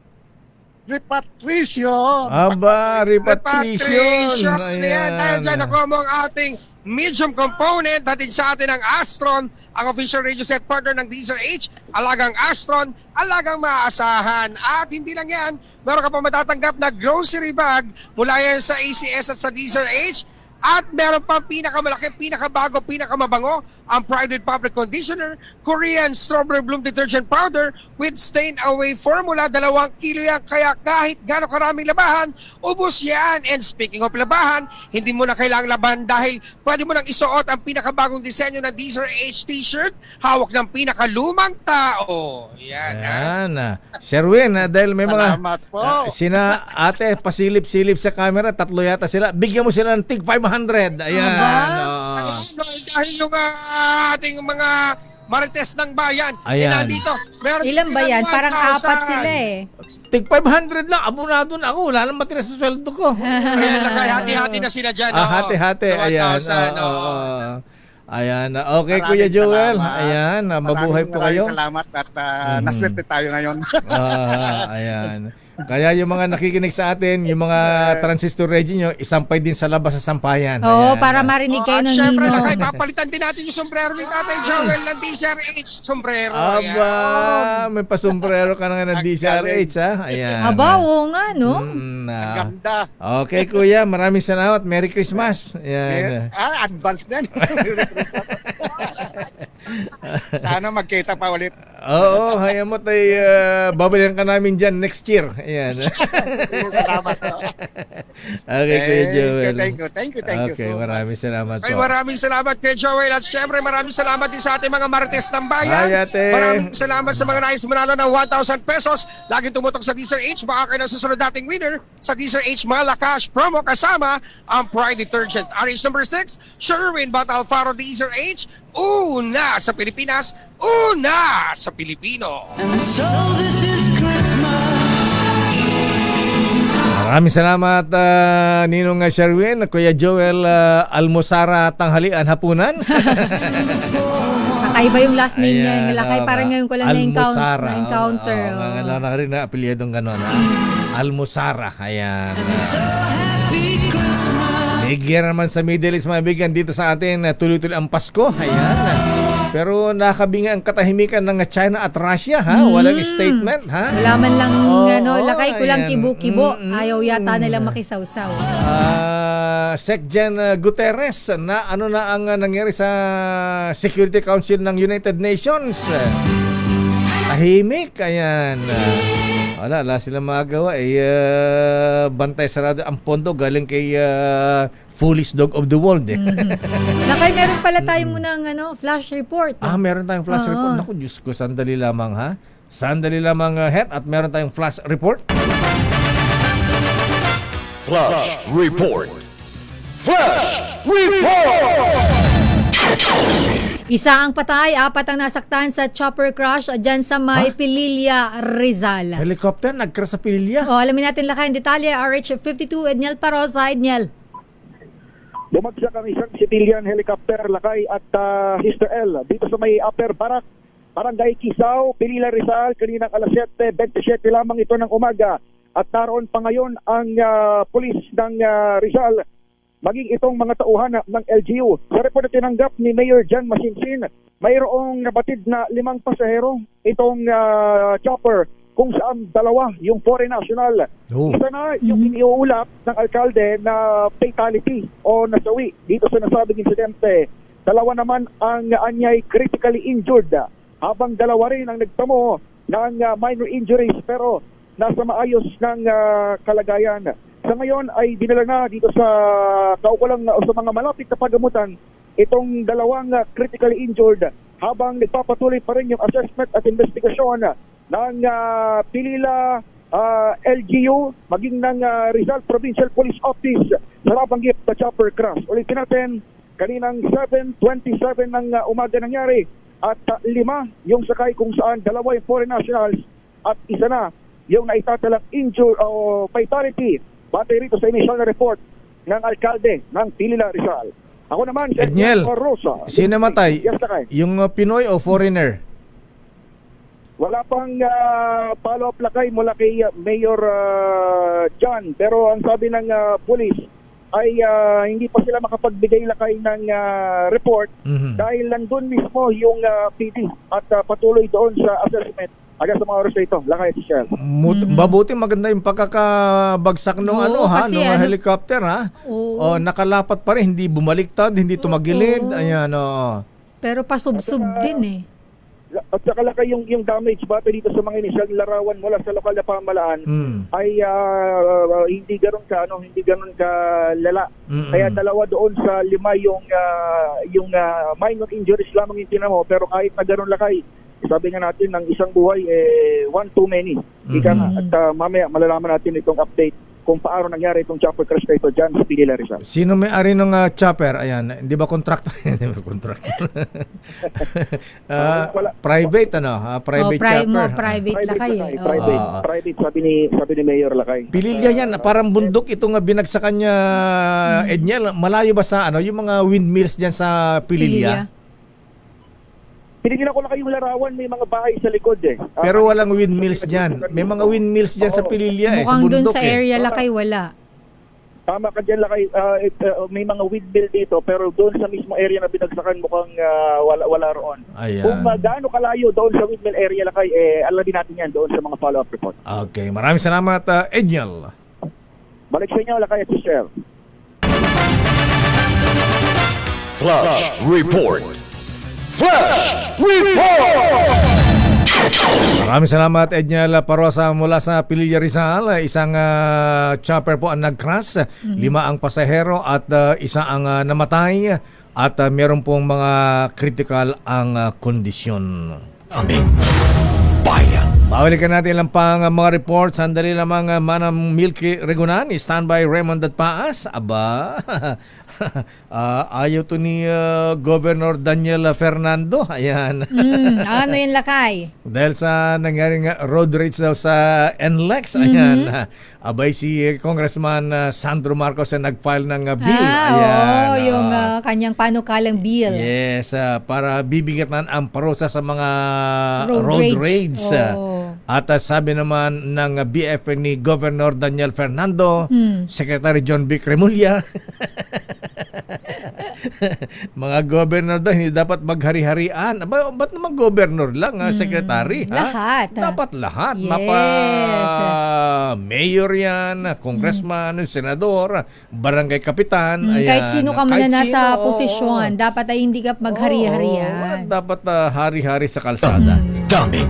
Repatriation. Aba, repatriation. Ayan, dahil dyan nakuha mo ang ating medium component. Hatid sa atin ang Astron, ang official radio set partner ng DZRH. Alagang Astron, alagang maaasahan. At hindi lang yan, meron ka pa matatanggap na grocery bag mula yan sa ACS at sa DZRH. At meron pa pinakamalaki, pinakabago, pinakamabango ang Pride with Fabric Conditioner, Korean Strawberry Bloom Detergent Powder with stain-away formula. 2 kilo yan, kaya kahit gano'ng karaming labahan, ubos yan. And speaking of labahan, hindi mo na kailangang laban dahil pwede mo nang isuot ang pinakabagong disenyo ng DZRH t-shirt, hawak ng pinakalumang tao. Yan. Sherwin, dahil may Salamat po. sina ate, pasilip-silip sa camera, 3 yata sila. Bigyan mo sila ng tig 500. Ayan. Dahil yung ating mga marites ng bayan, Ayan. nandito. Meron Ilan ba yan? Parang 4 sila eh. Tig 500 lang. Abonado na ako. Wala nang matira sa sweldo ko. Hati-hati na sila dyan. Hati-hati. Sa 1,000, Ayan. Ayan. Okay, Maraming Kuya Joel. salamat. Ayan. Mabuhay po kayo. Maraming salamat at naswerte tayo ngayon. Ayan. Kaya yung mga nakikinig sa atin, yung mga transistor radio nyo, isampay din sa labas sa sampayan. Oo, Ayan. para marinig kayo At ng syempre, ninong. papalitan din natin yung sombrero ni Tatay Joel ng DZRH sombrero. Aba, may pasombrero ka na nga ng DZRH, ha? Ayan. Aba, oo nga, no? Ganda. Okay, Kuya. Maraming salamat. Merry Christmas. Ayan. Advance din. Sana magkita pa ulit. Oo, hayamot ay babalikan ka namin dyan next year. Ayan. Salamat po. Okay, Kuya Joel. Thank you Okay, so much. maraming salamat Ay, po. maraming salamat kay Joel at syempre maraming salamat din sa ating mga marites ng bayan. Hi, ate. Maraming salamat sa mga nais manalo ng 1,000 pesos. Laging tumutok sa DZRH. Baka kayo na susunod dating winner sa DZRH Malacash promo kasama ang Pride Detergent. RH number 6, Sherwin Bat Alfaro DZRH. Una sa Pilipinas, una sa Pilipino. And so this is Christmas. Maraming salamat, Ninong Sherwin, Kuya Joel, almusara, tanghalian, hapunan. Kakaiba yung last name niya. Ayan, Lakay, parang ngayon ko lang almusara. na-encounter. Mga na rin na apelyedong gano'n. Almusara. Ayan. Happy Christmas. Bigyan naman sa Middle East, mga bigyan dito sa atin, tuloy-tuloy ang Pasko. Ayan. Pero nakabinga ang katahimikan ng China at Russia, ha? Walang statement, ha? Wala man lang, Oo, lakay ko lang ayan. kibo-kibo. Ayaw yata nilang makisawsaw. Secgen Guterres, na ano na ang nangyari sa Security Council ng United Nations? Tahimik, ayan. Wala silang magagawa. Bantay sarado ang pondo galing kay foolish dog of the world. Lakay, meron pala tayo muna ng flash report. Meron tayong flash report. Naku, Diyos ko, sandali lamang, ha? Sandali lamang, Het, at meron tayong flash report. Flash Report. Flash Report! Isa ang patay, 4 ang nasaktan sa chopper crash dyan sa may Pililla, Rizal. Helicopter, nag-crash sa Pililla. Alamin natin lakay ang detalye. RH52, Edniel Parosa. Edniel. Bumagsak ang isang civilian helicopter lakay at Sister L dito sa may Upper Barak, Barangay Kisaw, Pililla, Rizal, kaninang alas 7:27 lamang ito ng umaga. At naroon pa ngayon ang pulis ng Rizal, maging itong mga tauhan ng LGU. Sa report na tinanggap ni Mayor John Masinsin, mayroong nabatid na 5 pasahero itong chopper, kung saan 2 yung foreign national. Isa na yung iniuulap ng alkalde na fatality o nasawi dito sa nasabing insidente. 2 naman ang anyay critically injured, habang 2 rin ang nagtamo ng minor injuries pero nasa maayos ng kalagayan. Sa ngayon ay dinala na dito sa kaukulang o sa mga malapit na pagamutan itong 2 critically injured, habang nagpapatuloy pa rin yung assessment at investigasyon ng Pililla LGU maging ng Rizal Provincial Police Office sa nabanggit na chopper crash. Ulitin natin, kaninang 7:27 ng umaga nangyari at 5 yung sakay, kung saan 2 yung foreign nationals at 1 na yung naitatalang injury o fatality batay rito sa initial na report ng alkalde ng Pilila Rizal. Ako naman, si Edniel, Rosa. sino namatay? Yes, Lakay. Yung Pinoy o foreigner? Wala pang follow-up, Lakay, mula kay Mayor John. Pero ang sabi ng police ay hindi pa sila makapagbigay, Lakay, ng report dahil nandun mismo yung PD at patuloy doon sa assessment hanggang sa mga oras na ito. Lakay, Michelle. Mabuti maganda yung pagkakabagsak nung Oo, kasi helicopter, ha? Oo. Nakalapat pa rin, hindi bumaliktad, hindi tumagilid. Oo. Ayan, oo. Pero pasubsob din eh. At saka, Lakay, yung damage batay dito sa mga initial larawan mula sa lokal na pamahalaan ay hindi ganoon ka lala. Kaya 2 doon sa 5 yung minor injuries lamang yung tinamo, pero kahit na ganoon, Lakay, sabi nga natin ng isang buhay one too many. Ika nga, at mamaya malalaman natin itong update kung paano nangyari itong chopper crash na ito dyan sa Pilila Rizal. Sino may-ari ng chopper? Ayan, hindi ba contractor? Hindi ba contractor? Private, private chopper. Private Lakay. Private, sabi ni Mayor Lakay. Pililya yan, parang bundok itong binagsakan niya, Edniel. Malayo ba sa yung mga windmills dyan sa Pililya? Pinigyan ko, Lakay, yung larawan, may mga bahay sa likod Pero walang windmills dyan. May mga windmills dyan sa Pililya Mukhang sa doon bundok sa area Lakay wala. Tama ka dyan, Lakay. May mga windmill dito, pero doon sa mismo area na binagsakan mukhang wala roon. Ayan. Kung gaano kalayo doon sa windmill area, Lakay, alamin natin yan doon sa mga follow-up report. Okay, maraming salamat, Edniel. Balik sa inyo, Lakay at Sister. Flash Report. Flash Report! Maraming salamat, Edniel Parosa mula sa Pililla Rizal. Isang chopper po ang nag-crash, 5 ang pasahero at isa ang namatay at meron pong mga critical ang kondisyon. Aming bayan. Bawalikan natin lang pang mga reports. Sandali lamang, Manang Milky Regunani. Standby Raymond at Paas. Aba, ayaw to ni Governor Daniel Fernando. Ayan. Ano yun, Lakay? Dahil sa nangyaring road rage daw sa NLEX. Ayan. Abay si Congressman Sandro Marcos na nag-file ng bill. Ayan. Yung kanyang panukalang bill. Yes, para bibigatan ang parusa sa mga Road rage. At sabi naman ng BF ni Governor Daniel Fernando, Secretary John Vic Remulla, mga governor daw hindi dapat maghari-harian. Ba't naman governor lang, secretary? Lahat. Dapat lahat. Yes. Mayor yan, congressman, senador, barangay kapitan. Ayan. Kahit sino ka man na nasa posisyon, dapat ay hindi ka maghari-harian. Dapat hari-hari sa kalsada. Daming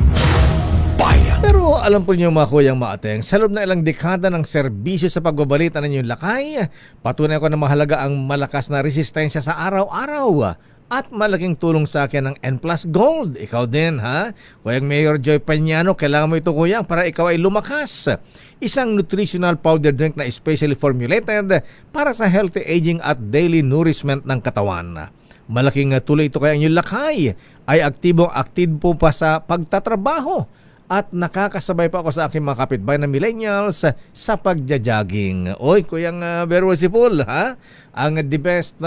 bayan. Pero alam po niyo, mga kuyang maateng, sa loob na ilang dekada ng serbisyo sa pagbabalita ng inyong Lakay, patunay ko na mahalaga ang malakas na resistensya sa araw-araw at malaking tulong sa akin ng N Plus Gold. Ikaw din, ha? Kuyang Mayor Joy Pañano, kailangan mo ito, kuyang, para ikaw ay lumakas. Isang nutritional powder drink na especially formulated para sa healthy aging at daily nourishment ng katawan. Malaking tuloy ito kaya inyong Lakay ay aktibo pa sa pagtatrabaho. At nakakasabay pa ako sa aking mga kapitbahay na millennials sa pagja-jogging. Oy, kuyang Berwasipul, ha? Ang the best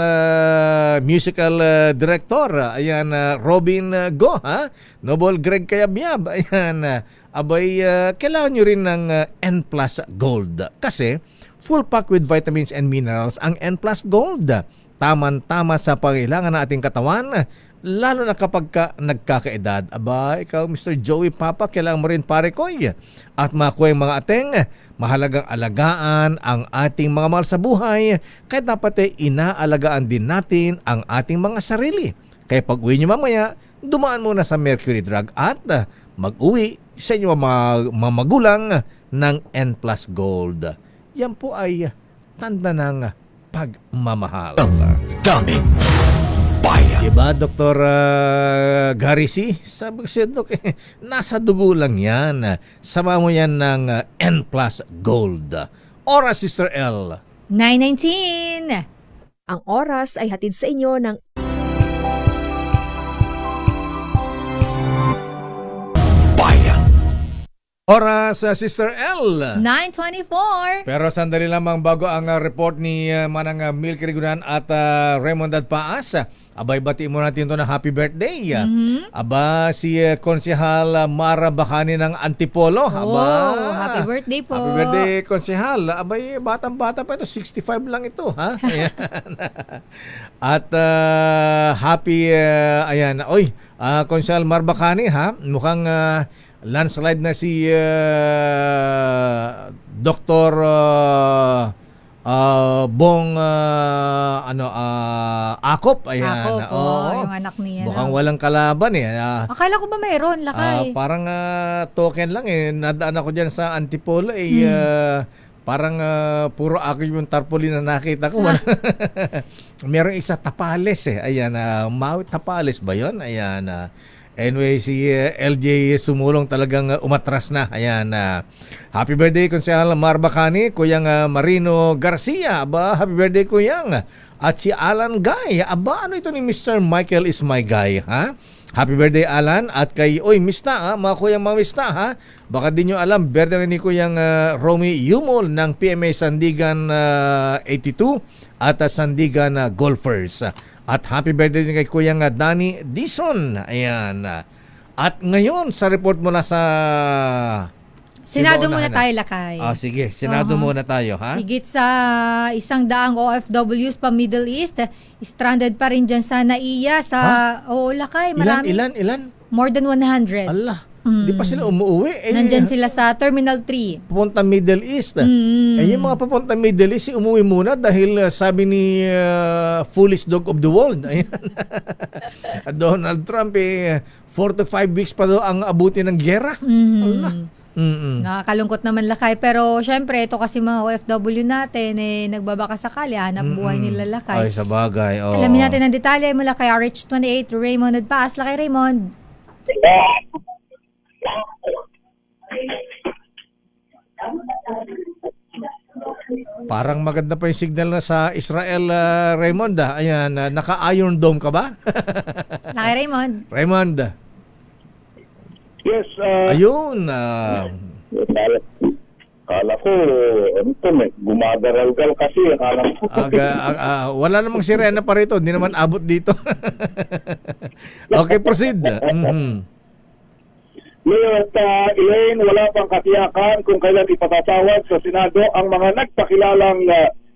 musical director, ayan, Robin Go, ha? Noble Greg Kayabyab, ayan. Abay, kailangan nyo rin ng N Plus Gold. Kasi, full pack with vitamins and minerals ang N Plus Gold. Taman-tama sa pangailangan ng ating katawan, lalo na kapag nagkakaedad. Aba, ikaw Mr. Joey Papa, kailangan mo rin pare koy. At mga mga ateng, mahalagang alagaan ang ating mga mahal sa buhay, kaya dapat inaalagaan din natin ang ating mga sarili. Kaya pag uwi nyo mamaya, dumaan muna sa Mercury Drug at mag-uwi sa inyo mga magulang ng N Plus Gold. Yan po ay tanda ng pagmamahal. Daming bayan. Diba, Dr. Gary C? Sabi ko siya, Dok, nasa dugo lang yan. Sama mo yan ng N Plus Gold. Oras, Sister L. 9:19. Ang oras ay hatid sa inyo ng Bayan. Oras, Sister L. 9:24. Pero sandali lamang bago ang report ni Manang Milky Rigunan at Raymond Paas. Abay, batiin mo natin ito na happy birthday. Aba, si Konsehal Mara Bacani ng Antipolo. Aba, happy birthday po. Happy birthday, Konsehal. Abay, batang-bata pa ito. 65 lang ito. Ha? Ayan. At happy, ayan. Oy, Konsehal Mara Bacani, ha? Mukhang landslide na si Dr. Bong Akop. Ayan. Akop, yung anak niya. Mukhang walang kalaban eh. Akala ko ba mayroon, Lakay? Parang token lang eh. Nadaan ako dyan sa Antipolo eh. Parang puro ako yung tarpaulin na nakita ko. Merong isa Tapales eh. Ayan, Maui Tapales ba yun? Ayan. Anyway, si LJ Sumulong talagang umatras na. Ayan. Happy birthday, Konsehal Marbacani, Kuyang Marino Garcia. Aba, happy birthday, Kuyang. At si Alan Guy. Aba, ano ito ni Mr. Michael is my guy, ha? Happy birthday, Alan. At kay, Mista, mga Kuyang mga Mista, ha? Baka di nyo alam, birthday ni Kuyang Romy Yumol ng PMA Sandigan 82 at Sandigan Golfers. At happy birthday din kay Kuyang Danny Dison. Ayan. At ngayon, sa report mula sa Senado muna tayo, Lakay. Sige, Senado muna tayo, ha? Higit sa 100 OFWs pa Middle East, stranded pa rin dyan sa NAIA, sa... Lakay, marami. Ilan? More than 100. Allah. Di pa sila umuwi. Nandyan sila sa Terminal 3. Papunta Middle East. Yung mga papunta Middle East, umuwi muna dahil sabi ni foolish dog of the world. Ayan. Donald Trump, 4 to 5 weeks pa daw ang abuti ng gera. Allah. Nakakalungkot naman, Lakay. Pero syempre, ito kasi mga OFW natin, nagbabaka sakali, hanap buhay nila, Lakay. Ay, sa bagay. Alamin natin ang detalye mula kay RH28, Raymond Paas. Lakay, Raymond. Parang maganda pa yung signal na sa Israel, Raymond. Ayan, naka-Iron Dome ka ba? Lakay, Raymond. Raymond. Yes. Ayun. Kala ko, gumagaral-gal kasi. Wala namang sirena pa rito. Hindi naman abot dito. Okay, proceed. Ngayon, Elaine, wala pang katiyakan kung kailan ipatatawag sa Senado ang mga nagpakilalang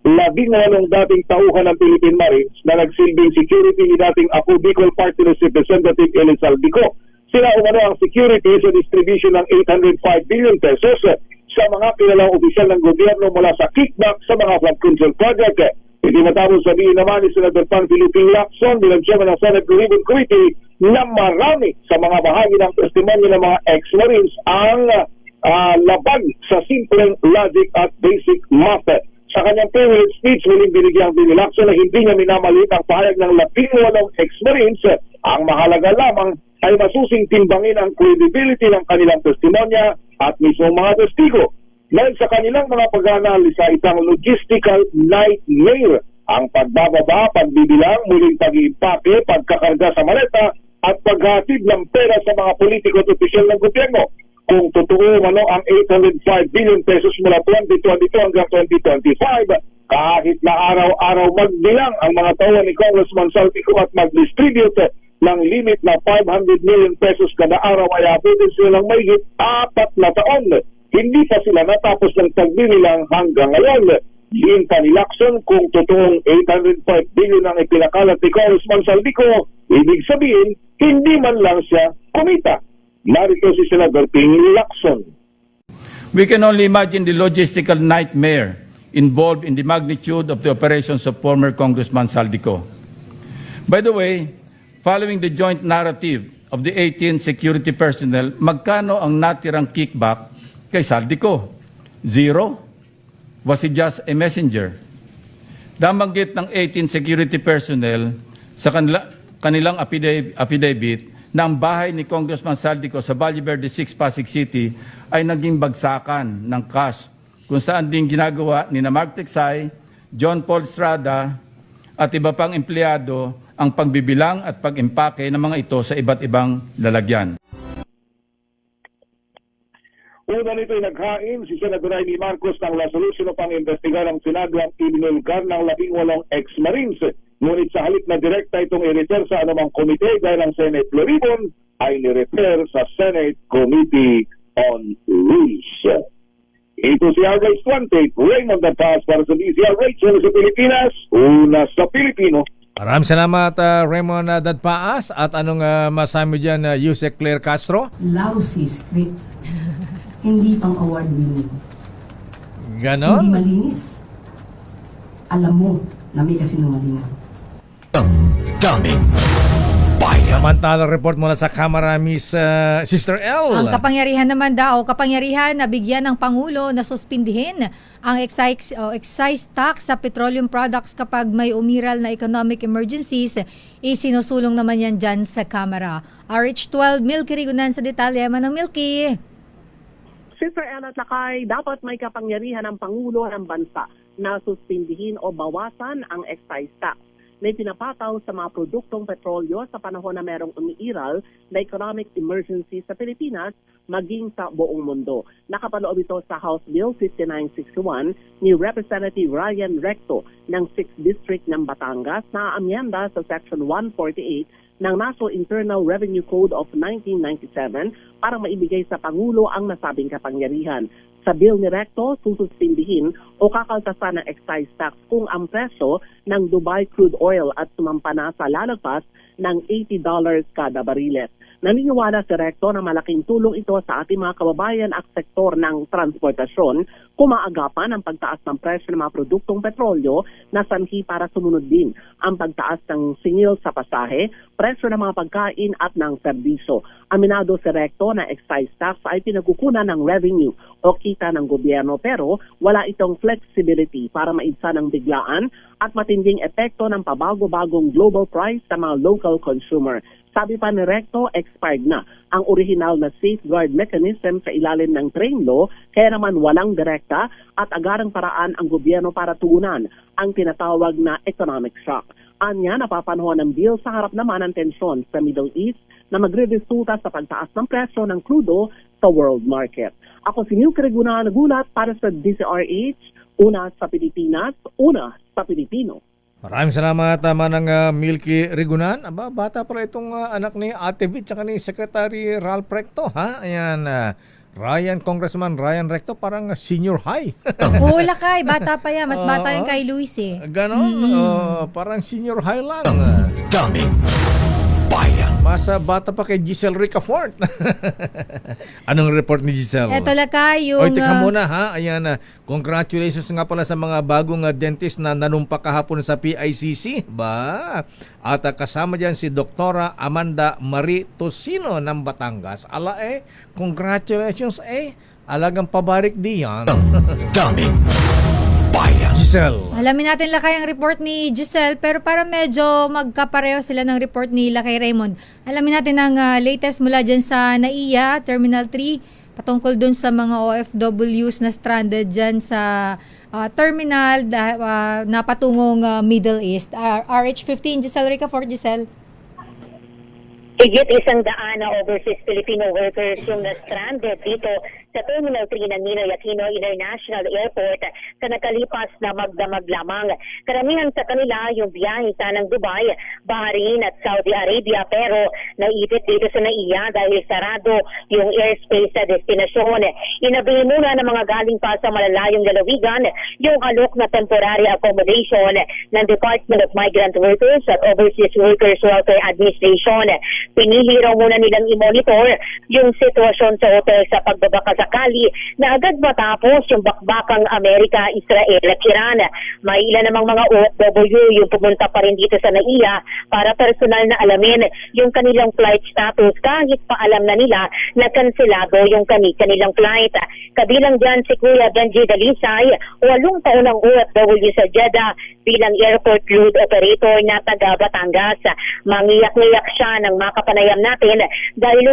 18 dating tauhan ng Philippine Marines na nagsilbing security ni dating Apo Bicol Party List Representative Elin Saldico. Sila umano ang security sa distribution ng 805 billion pesos sa mga kilalang opisyal ng gobyerno mula sa kickback sa mga flood control project. Hindi matapos sabihin naman ni Senator Panfilo P. Lacson bilang chairman ng Senate Ribbon Committee na marami sa mga bahagi ng testimonyo ng mga ex-Marines ang labag sa simpleng logic at basic math. Sa kanyang privilege speech, muling binigyang din ni Lacson na hindi niya minamaliit ang pahayag ng 18 ex-Marines. Ang mahalaga lamang ay masusing timbangin ang credibility ng kanilang testimonya at mismo mga testigo. Dahil sa kanilang mga pag-analisa, isang logistical nightmare ang pagbababa, pagbibilang, muling pag-iimpake, pagkakarga sa maleta at paghatid ng pera sa mga politiko at opisyal ng gobyerno. Kung totoo ang 805 billion pesos mula 2022 hanggang 2025, kahit na araw-araw magbilang ang mga tauhan ni Congressman Saldico at mag-distribute ng limit na 500 million pesos kada araw ay abutin sila ng mahigit 4 na taon. Hindi pa sila natapos ng pagbibilang hanggang ngayon. Diin pa ni Lacson kung totoong 805 billion ang ipinakalat ni Congressman Saldico, ibig sabihin, hindi man lang siya kumita. Narito si Senator Ping Lacson. We can only imagine the logistical nightmare involved in the magnitude of the operations of former Congressman Saldico. By the way, following the joint narrative of the 18 security personnel, magkano ang natirang kickback kay Saldico? 0? Was he just a messenger? Damanggit ng 18 security personnel sa kanilang affidavit na ang bahay ni Congressman Saldico sa Valle Verde 6, Pasig City ay naging bagsakan ng cash kung saan din ginagawa ni Mark Tiksay, John Paul Estrada at iba pang empleyado ang pagbibilang at pag-impake ng mga ito sa iba't ibang lalagyan. Una nito'y naghain si Senador Amy Marcos ng resolusyon upang imbestigar ang Senado ang inulgar ng 18 ex-Marines. Ngunit sa halip na direkta itong i-refer sa anumang komite dahil ang Senate Floribon ay ni-refer sa Senate Committee on Rules. Ito si RH20, Raymond Dantas para sa DZRH sa Pilipinas, una sa Pilipino. Maraming salamat Raymond Dadpaas. At anong masabi mo dyan, Yusek Claire Castro? Lousy script. Hindi pang award winning. Ganon? Hindi malinis. Alam mo na may kasinungalingan. Daming Samantalang report mula sa Kamara, Miss Sister L. Ang kapangyarihan naman daw, kapangyarihan na bigyan ng Pangulo na suspindihin ang excise tax sa petroleum products kapag may umiral na economic emergencies, isinusulong naman yan dyan sa Kamara. RH12, Milky Rigunan sa detalye. Manang Milky. Sister Ella at Lakay, dapat may kapangyarihan ng Pangulo ng bansa na suspindihin o bawasan ang excise tax na pinapataw sa mga produktong petrolyo sa panahon na merong umiiral na economic emergency sa Pilipinas maging sa buong mundo. Nakapaloob ito sa House Bill 5961 ni Representative Ryan Recto ng 6th District ng Batangas na amyenda sa Section 148 ng National Internal Revenue Code of 1997 para maibigay sa Pangulo ang nasabing kapangyarihan. Sa bill ni Recto, sususpindihin o kakaltasan ng excise tax kung ang presyo ng Dubai crude oil at sumampa na sa lalagpas ng $80 kada bariles. Naniniwala si Recto na malaking tulong ito sa ating mga kababayan at sektor ng transportasyon kung maagapan ang pagtaas ng presyo ng mga produktong petrolyo na sanhi para sumunod din ang pagtaas ng singil sa pasahe, presyo ng mga pagkain at ng serbisyo. Aminado si Recto na excise tax ay pinagkukunan ng revenue o kita ng gobyerno pero wala itong flexibility para maibsan ng biglaan at matinding epekto ng pabago-bagong global price sa mga local consumer. Sabi pa ni Recto, expired na ang original na safeguard mechanism sa ilalim ng train law, kaya naman walang direkta at agarang paraan ang gobyerno para tugunan ang tinatawag na economic shock. Anya, napapanahon ng bill sa harap naman ng tensyon sa Middle East na magre-resulta sa pagtaas ng presyo ng crudo sa world market. Ako si Milky Rigunan, nagulat para sa DZRH, una sa Pilipinas, una sa Pilipino. Maraming salamat Manang Milky Rigunan. Aba, bata pala itong anak ni Ate Vit at ni Secretary Ralph Recto. Ha? Ayan, Congressman Ryan Recto, parang senior high. Oo, Lakay. Bata pa yan. Mas bata yung kay Luis eh. Ganon. Parang senior high lang. daming bayan. Mas bata pa kay Giselle Ricafort. Anong report ni Giselle? Eto Lakay, yung... Oy, teka muna ha. Ayan, congratulations nga pala sa mga bagong dentist na nanumpa kahapon sa PICC. Ba? At kasama dyan si Doktora Amanda Marie Tosino ng Batangas. Ala congratulations alagang pabarik diyan. Daming bayan. Giselle. Alamin natin Lakay ang report ni Giselle pero para medyo magkapareho sila ng report ni Lakay Raymond. Alamin natin ang latest mula dyan sa NAIA Terminal 3 patungkol dun sa mga OFWs na stranded dyan sa terminal na patungong Middle East. RH15, Giselle Ricafort. Giselle. Higit 100 na overseas Filipino workers yung na-stranded dito sa Terminal 3 ng Ninoy Aquino International Airport sa nakalipas na magdamag lamang. Karamihan sa kanila yung biyahe sanang Dubai, Bahrain at Saudi Arabia pero naipit dito sa NAIA dahil sarado yung airspace sa destinasyon. Inabi muna ng mga galing pa sa malalayong lalawigan yung alok na temporary accommodation ng Department of Migrant Workers at Overseas Workers Welfare Administration. Pinili raw muna nilang i-monitor yung sitwasyon sa hotel sa pagbabaka sakali na agad matapos yung bakbakang Amerika, Israel at Iran. May ilan namang mga OFW yung pumunta pa rin dito sa NAIA para personal na alamin yung kanilang flight status kahit pa alam na nila na kanselado yung kanilang flight. Kabilang dyan si Kuya Benji Dalisay, 8 taon ng OFW sa Jeddah bilang airport load operator na taga Batangas. Mangiyak-ngiyak siya ng makapanayam natin dahil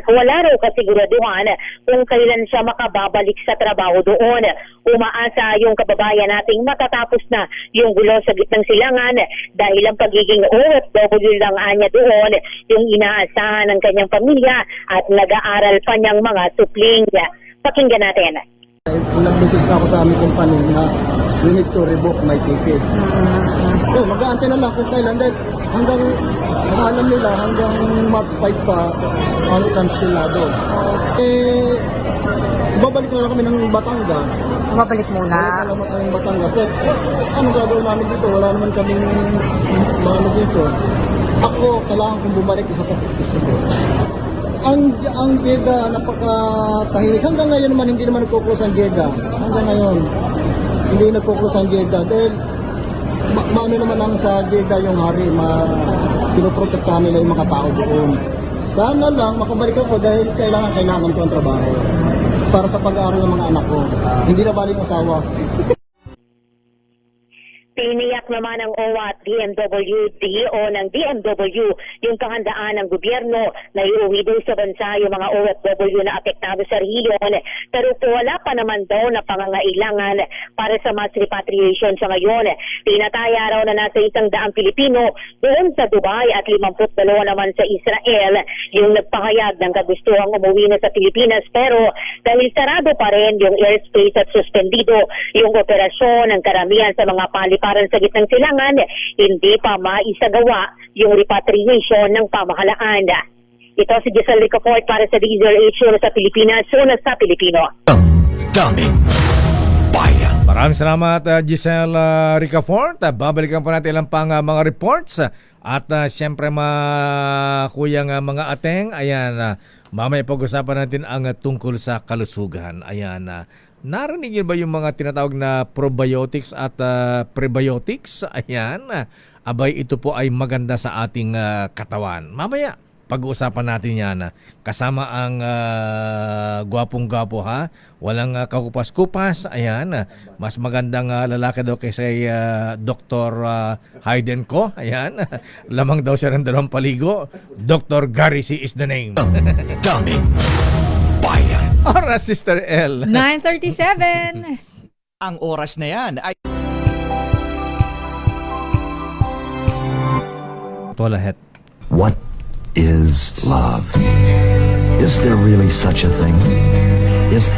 wala raw kasiguraduhan kung kailan siya makababalik sa trabaho doon. Umaasa yung kababayan nating matatapos na yung gulo sa gitnang silangan dahil ang pagiging OFW lang niya doon yung inaasahan ng kanyang pamilya at nag-aaral pa niyang mga supling. Pakinggan natin. Ilang beses na ako sa aming company na we need to revoke my ticket. So, mag-aantay na lang kung kailan. Dahil hanggang, alam nila, hanggang March 5 pa, ang kansilado. Babalik na lang kami ng Batangas. Mabalik muna. Babalik na lang kami ng Batangas. Ano gagawin namin dito? Wala naman kaming ano dito. Ako, kailangan kong bumalik isa sa gusto ko. Ang Jeddah, napakatahimik. Hanggang ngayon naman, hindi naman nagkuklose ang Jeddah. Hanggang ngayon, hindi nagkuklose ang Jeddah. Dahil, maano naman ang sa Jeddah yung hari, pinoprotektahan nila yung mga tao doon. Sana lang, makabalik ako dahil kailangan ko ang trabaho. Para sa pag-aaral ng mga anak ko. Hindi na balik asawa. Tiniyak naman ng OWA at DMW, DO ng DMW yung kahandaan ng gobyerno na iuwi doon sa bansa yung mga OFW na apektado sa rehiyon. Pero wala pa naman daw na pangangailangan para sa mass repatriation sa ngayon. Tinataya raw na nasa 100 Pilipino doon sa Dubai at 52 naman sa Israel yung nagpahayag ng kagustuhang umuwi na sa Pilipinas. Pero dahil sarado pa rin yung airspace at suspendido yung operasyon ng karamihan sa mga paliparan sa gitnang silangan, hindi pa maisagawa yung repatriation ng pamahalaan. Ito si Giselle Ricafort para sa DZRH sa Pilipinas, una sa Pilipino. Daming bayan. Maraming salamat Giselle Ricafort. Babalikan po natin ilang pang mga reports. At siyempre kuyang mga ateng, ayan, mamaya pag-usapan natin ang tungkol sa kalusugan. Ayan, narinig niyo ba yung mga tinatawag na probiotics at prebiotics? Ayan, abay ito po ay maganda sa ating katawan. Mamaya pag-uusapan natin yan. Kasama ang gwapong-gwapo ha. Walang kakupas-kupas. Ayan. Mas magandang lalaki daw kaysa Dr. Hayden ko. Ayan. Lamang daw siya ng 2 paligo. Dr. Gary C. is the name. Daming bayan. Oras, Sister L. 9:37. Ang oras na yan ay... Tolahet. What is love? Is there really such a thing? Is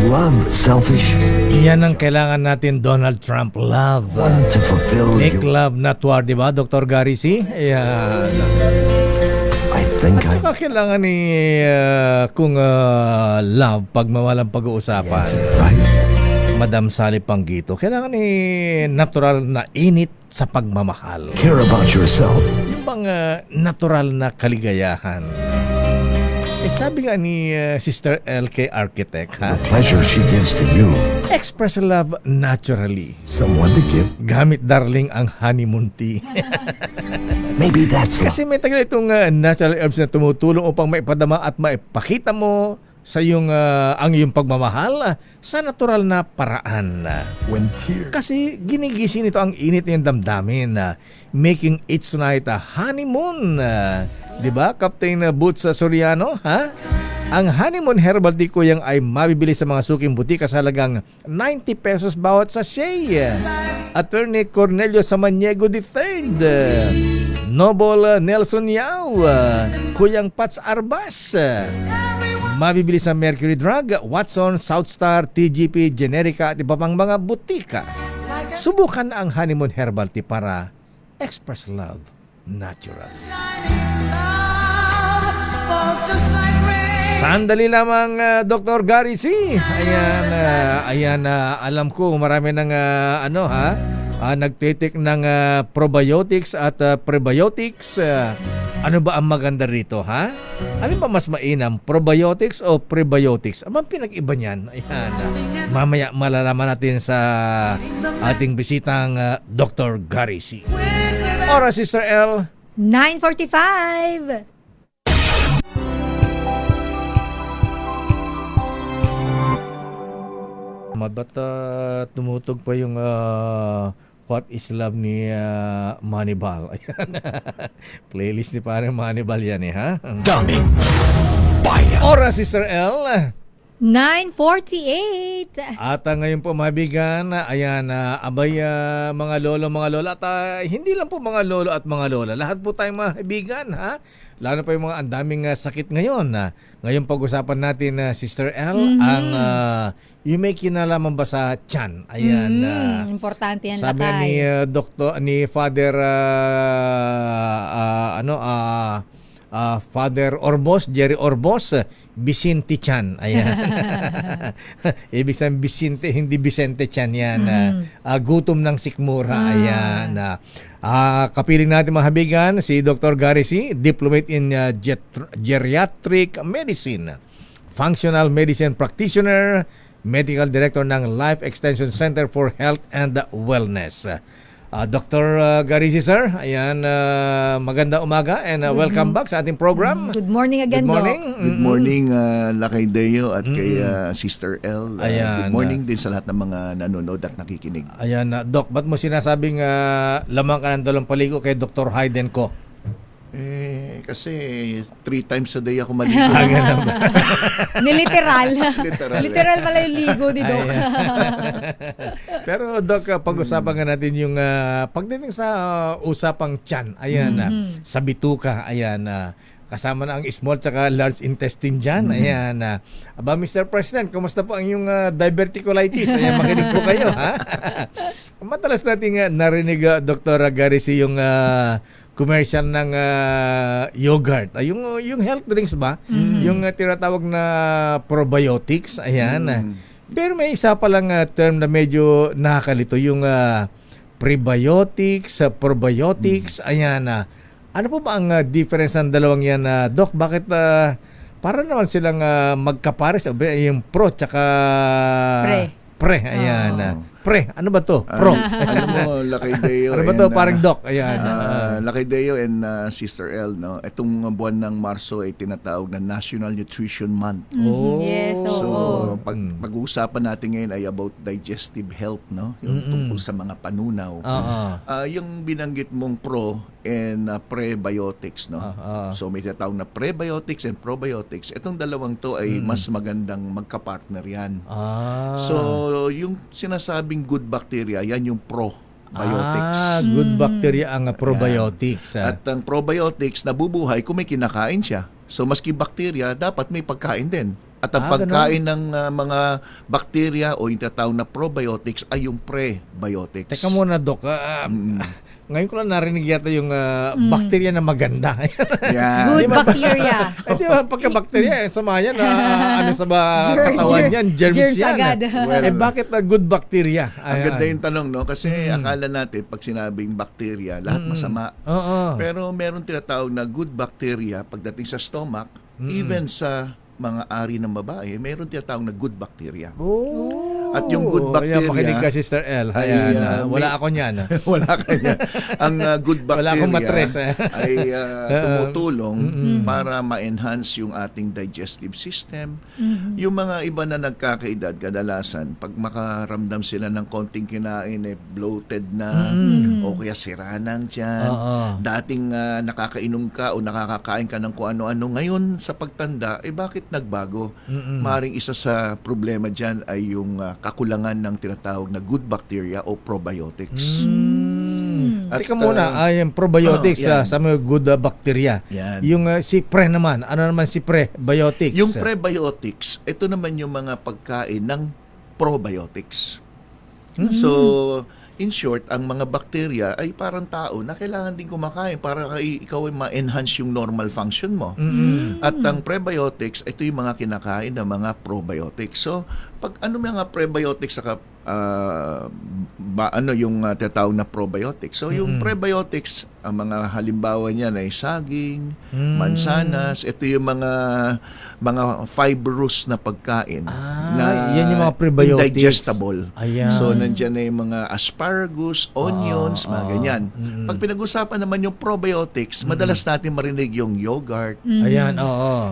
love selfish? Iyan ang kailangan natin, Donald Trump. Love. To fulfill Make love, not war, di ba, Dr. Gary C? Ayan. At saka kailangan ni kung love, pagmawalang pag-uusapan. Madam Sally Panggito, kailangan ni natural na init sa pagmamahal. Care about yourself. Yung bang natural na kaligayahan. Sabi nga ni Sister LK Architect, ha? The pleasure she gives to you. Express love naturally. Someone to give. Gamit, darling, ang honeymoon tea. Maybe that's Kasi may tagal itong natural herbs na tumutulong upang maipadama at maipakita mo sa ang iyong pagmamahal sa natural na paraan. Kasi ginigising nito ang init ng damdamin, making each night a honeymoon. Diba, Captain Boots Soriano? Ha? Ang honeymoon herbal tea ko yang ay mabibili sa mga suking butika sa halagang 90 pesos bawat sachet. Attorney Cornelio Samaniego III, Noble Nelson Yao, Kuyang Pats Arbas. Mabibili sa Mercury Drug, Watson, Southstar, TGP, Generica at iba pang mga butika. Subukan ang honeymoon herbal tea para express love natural. Sandali lamang, Dr. Gary C. Ayan, alam ko marami ng nagtitik ng probiotics at prebiotics. Ano ba ang maganda rito, ha? Ano ba mas mainam, probiotics o prebiotics? Ang pinag-iba niyan? Ayan, mamaya malalaman natin sa ating bisitang Dr. Gary C. Oras, Sister L. 9:45. Ba't tumutog pa yung What is Love ni Manibal? Ayan. Playlist ni parang Manibal yan ha? Daming bayan. Oras, Sister L. 9:48. At ngayon po mga bigan, ayan, abay mga lolo, mga lola, at hindi lang po mga lolo at mga lola, lahat po tayong mga bigan, ha? Lalo pa yung mga andaming sakit ngayon. Ngayon pag-usapan natin, Sister L, ang yung may kinalaman ba sa tiyan? Ayan. Importante yan, sabi Lakay. ni Doktor, ni Father Father Orbos, Jerry Orbos, Vicente Chan. Ayan. Ibig sabihin Vicente, hindi Vicente Chan yan. Gutom ng sikmura. Ayan. Kapiling natin mga habigan, si Dr. Gary C., Diplomate in Geriatric Medicine, Functional Medicine Practitioner, Medical Director ng Life Extension Center for Health and Wellness. Dr. Gary C., sir, ayan, maganda umaga and welcome back sa ating program. Good morning again, Good morning. Doc. Good morning, Lakay Deo at kay Sister L. Ayan. Good morning din sa lahat ng mga nanonood at nakikinig. Ayan, Doc, ba't mo sinasabing lamang ka ng dalawang paligo kay Dr. Hayden ko? Kasi 3 times a day ako maligo. Niliteral. Literal pala yung ligo ni Doc. Pero Doc, pag-usapan nga natin yung pagdating sa usapang tiyan, ayan, sa bituka, ayan, kasama na ang small tsaka large intestine dyan. Ayan. Aba, Mr. President, kumusta po ang yung diverticulitis? Ayan, makinig po kayo, ha? Matalas natin narinig, Dr. Gary C., yung commercial ng yogurt. Yung health drinks ba? Yung tinatawag na probiotics. Ayan. Pero may isa palang term na medyo nakakalito. Yung prebiotics, probiotics. Ayan. Ano po ba ang difference ng dalawang yan, Doc? Bakit para naman silang magkapares? Yung pro tsaka pre. Ayan. Pre, ano ba to? Pro. Alam mo, Lakay Deo. Ano ba to? Parang Doc. Ayan. Lakay Deo and Sister L, no? Itong buwan ng Marso ay tinatawag na National Nutrition Month. Yes, So, pag-uusapan natin ngayon ay about digestive health, no? Yung tungkol sa mga panunaw. Yung binanggit mong pro and prebiotics, no? So, may tinatawag na prebiotics and probiotics. Itong dalawang to ay mas magandang magka-partner yan. So, yung sinasabing good bacteria, yan yung probiotics. Good bacteria ang probiotics. At ang probiotics nabubuhay kung may kinakain siya. So maski bacteria, dapat may pagkain din. At ang pagkain ng mga bacteria o yung tatawag na probiotics ay yung prebiotics. Teka muna, Doc. Ngayon ko lang narinig yata yung bacteria na maganda. Good bacteria. Di ba, pagka-bacteria, samayan ano sa katawan yan, germs yan. Agad. Bakit na good bacteria? Ang ganda yung tanong, no? Kasi akala natin, pag sinabing bacteria, lahat masama. Pero meron tinatawag na good bacteria pagdating sa stomach, even sa mga ari ng babae, meron tinatawag na good bacteria. At yung good bacteria... makinig ka, Sister L. Wala ako niyan. Wala ka niyan. Ang good bacteria wala akong matres, ay tumutulong para ma-enhance yung ating digestive system. Yung mga iba na nagkakaedad, kadalasan, pag makaramdam sila ng konting kinain, bloated na, o kaya sira ng tiyan. Dating nakakainom ka o nakakakain ka ng kung ano-ano. Ngayon, sa pagtanda, bakit nagbago? Maring isa sa problema dyan ay yung kakulangan ng tinatawag na good bacteria o probiotics. At teka muna, yung probiotics sa mga good bacteria. Yan. Yung si pre naman, ano naman si prebiotics? Yung prebiotics, ito naman yung mga pagkain ng probiotics. So, in short, ang mga bacteria ay parang tao na kailangan din kumakain para ikaw ay ma-enhance yung normal function mo. At ang prebiotics, ito yung mga kinakain ng mga probiotics. So, pag ano mga prebiotics saka yung tinatawag na probiotics. So, yung prebiotics, ang mga halimbawa niyan ay saging, mansanas, ito yung mga fibrous na pagkain na yan yung mga prebiotics. Indigestible. Ayan. So, nandiyan na yung mga asparagus, onions, mga ganyan. Pag pinag-usapan naman yung probiotics, madalas natin marinig yung yogurt. Ayan,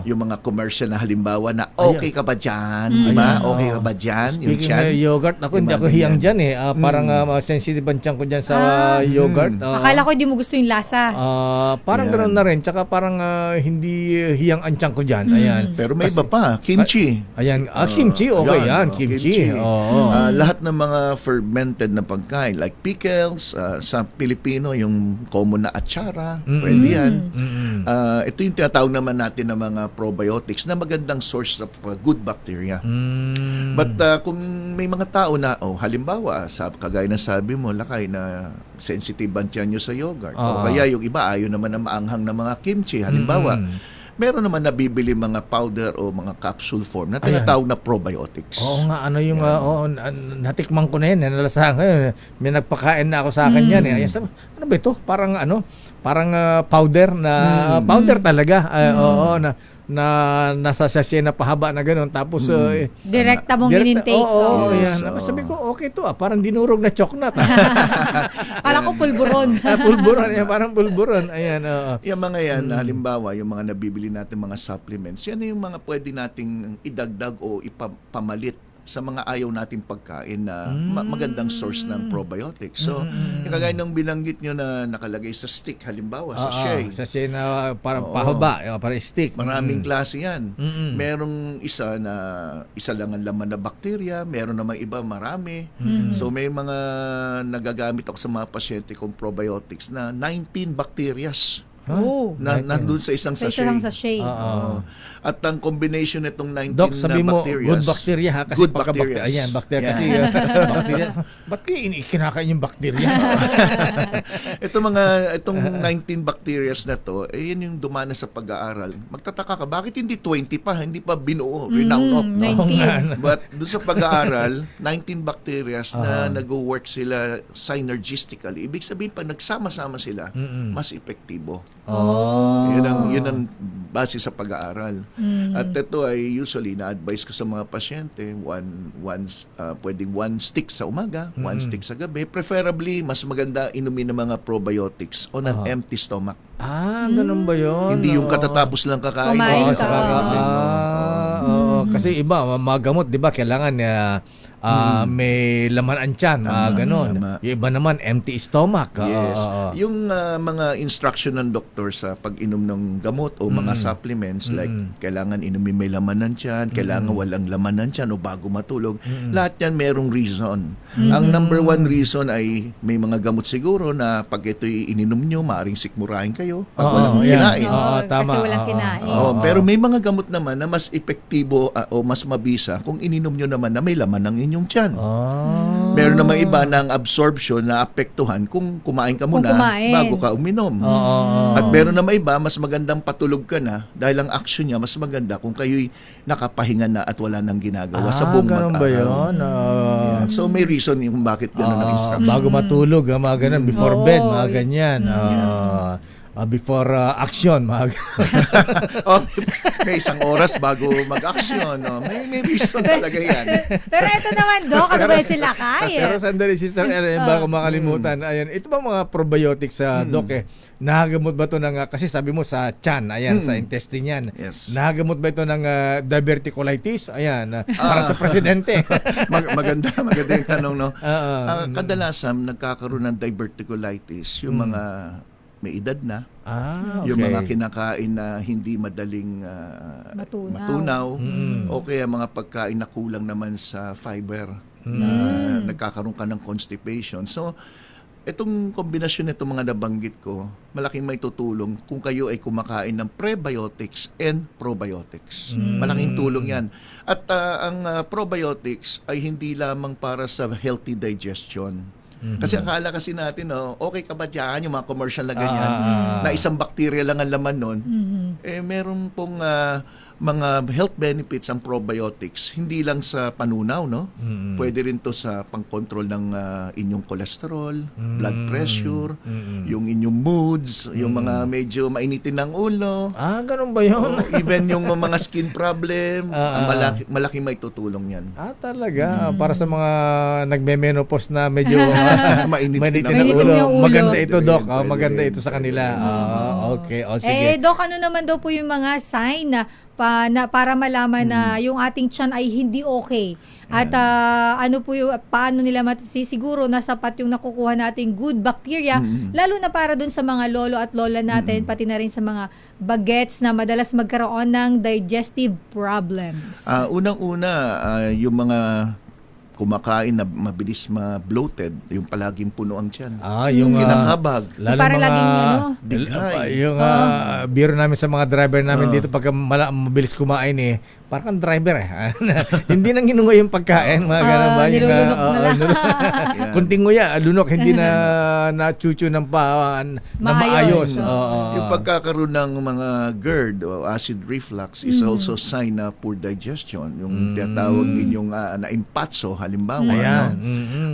yung mga commercial na halimbawa na okay ka ba dyan? Diba? Okay ka ba dyan? Speaking of yogurt, ako hindi ako hiyang dyan eh. Parang sensitive ang tiyan ko dyan sa yogurt. Akala ko hindi mo gusto yung lasa. Parang Yan. gano'n na rin. Tsaka parang hindi hiyang antyang ko dyan. Ayan. Pero may iba pa, kimchi. Ayan. Kimchi, okay yan. Kimchi. Oo. Lahat ng mga fermented na pagkain like pickles, sa Pilipino yung common na atsara, pwede yan. Ito yung tinatawag naman natin ng mga probiotics na magandang source of good bacteria. But kung may mga tao na, halimbawa, kagaya na sabi mo, Lakay, na sensitive ang tiyan nyo sa yogurt. O kaya yung iba, ayaw naman na maanghang na mga kimchi. Halimbawa, meron naman nabibili mga powder o mga capsule form na tinatawag na probiotics. Oo nga, ano yung, natikman ko na yan, nalasahan ko yun. May nagpakain na ako sa akin yan. Ayan, sabi, ano ba ito? Parang powder na, powder talaga. Oo, na nasa sachet na pahaba na gano'n. Tapos, Direkta mong in-intake. Oo, yan. Sabi ko, okay to parang dinurog na choknat. Kala ko pulburon. Pulburon, yan, parang pulburon. Ayan, Yung mga yan, halimbawa, yung mga nabibili natin mga supplements, yan yung mga pwede nating idagdag o ipamalit sa mga ayaw nating pagkain na magandang source ng probiotics. So, yung kagaya ng binanggit nyo na nakalagay sa stick, halimbawa, sa sachet. Sachet na parang pahaba, parang stick. Maraming klase yan. Merong isa lang ang laman na bakterya, meron namang iba marami. So, may mga nagagamit ako sa mga pasyente kong probiotics na 19 bacterias. Nandun sa isang sachet. At ang combination nitong 19 Dok, sabi na mo, bacterias. good bacteria ha? Kasi good bacteria. Ayan, bacteria. Kasi, bacteria. Ba't kayo kinakain yung bacteria? Itong 19 bacterias na to, yun yung dumana sa pag-aaral. Magtataka ka, bakit hindi 20 pa? Hindi pa binuo, renown up. No? 19. But doon sa pag-aaral, 19 bacterias na nag-work sila synergistically. Ibig sabihin, pag nagsama-sama sila, mas epektibo. Yun ang base sa pag-aaral. At ito ay usually na-advise ko sa mga pasyente, pwedeng one stick sa umaga, one stick sa gabi. Preferably, mas maganda inumin ng mga probiotics on an empty stomach. Ganun ba yun? Hindi yung katatapos lang kakain. Kasi iba, magamot, di ba? Kailangan may laman ang tiyan, ganon. Yung iba naman, empty stomach. Yes. Yung mga instruction ng doktor sa pag-inom ng gamot o mga supplements, like kailangan inumin may laman ng tiyan, kailangan walang laman ng tiyan o bago matulog, lahat yan merong reason. Ang number one reason ay may mga gamot siguro na pag ito'y ininom nyo, maaaring sikmurahin kayo pag walang kinain. Kasi walang kinain. Pero may mga gamot naman na mas epektibo o mas mabisa kung ininom nyo naman na may laman ng inyong tiyan. Meron namang iba ng absorption na apektuhan kung kumain ka muna bago ka uminom. At meron naman iba, mas magandang patulog ka na dahil ang action niya mas maganda kung kayo'y nakapahinga na at wala nang ginagawa sa buong mag-araw. Ba yun? So may reason yung bakit gano'n ang instruction. Bago matulog, mga ganun, before bed, mga ganyan. Before action, mga may isang oras bago mag-action. May reason talaga yan. Pero ito naman, Dok, ano ba yung sila kaya? Pero sandali, Sister Ellen, bago makalimutan, ayan, ito ba mga probiotics sa Doc, nakagamot ba ito ng, kasi sabi mo sa tiyan, ayan, sa intestine yan. Yes. Nakagamot ba ito ng diverticulitis? Ayan, para sa presidente. maganda yung tanong, no? Kadalasan, nagkakaroon ng diverticulitis, yung mga may edad na, yung mga kinakain na hindi madaling matunaw, o kaya mga pagkain na kulang naman sa fiber, na nagkakaroon ka ng constipation. So, itong kombinasyon nitong mga nabanggit ko, malaking may tutulong kung kayo ay kumakain ng prebiotics and probiotics. Malaking tulong yan. At ang probiotics ay hindi lamang para sa healthy digestion. Kasi akala kasi natin, okay ka ba dyan, yung mga commercial na ganyan, na isang bacteria lang ang laman nun, meron pong mga health benefits ang probiotics, hindi lang sa panunaw, no? Pwede rin to sa pang-control ng inyong cholesterol, blood pressure, yung inyong moods, yung mga medyo mainitin ng ulo. Ganun ba yun? Even yung mga skin problem, malaki may tutulong yan. Talaga? Para sa mga nagme-menopause na medyo mainitin ng ulo. Maganda ito, Doc. Maganda ito sa kanila. Okay. Sige. Doc, ano naman daw po yung mga sign na para malaman na yung ating tiyan ay hindi okay. At ano po yung paano nila masisiguro na sapat yung nakukuha nating good bacteria, lalo na para dun sa mga lolo at lola natin, pati na rin sa mga bagets na madalas magkaroon ng digestive problems. Unang-una, yung mga kumakain na mabilis ma-bloated, yung palaging puno ang tiyan. Yung kinakabag. Lalo para mga laging dighay. Yung biro namin sa mga driver namin dito pagka mabilis kumain parang driver hindi nang inungoy yung pagkain, mga ganun ba? Nilulunok na lang. Kunting nguya, lunok, hindi na chuchu ng maayos. Yung pagkakaroon ng mga GERD o acid reflux is also sign na poor digestion. Yung tinatawag din yung na-impatso, halimbawa.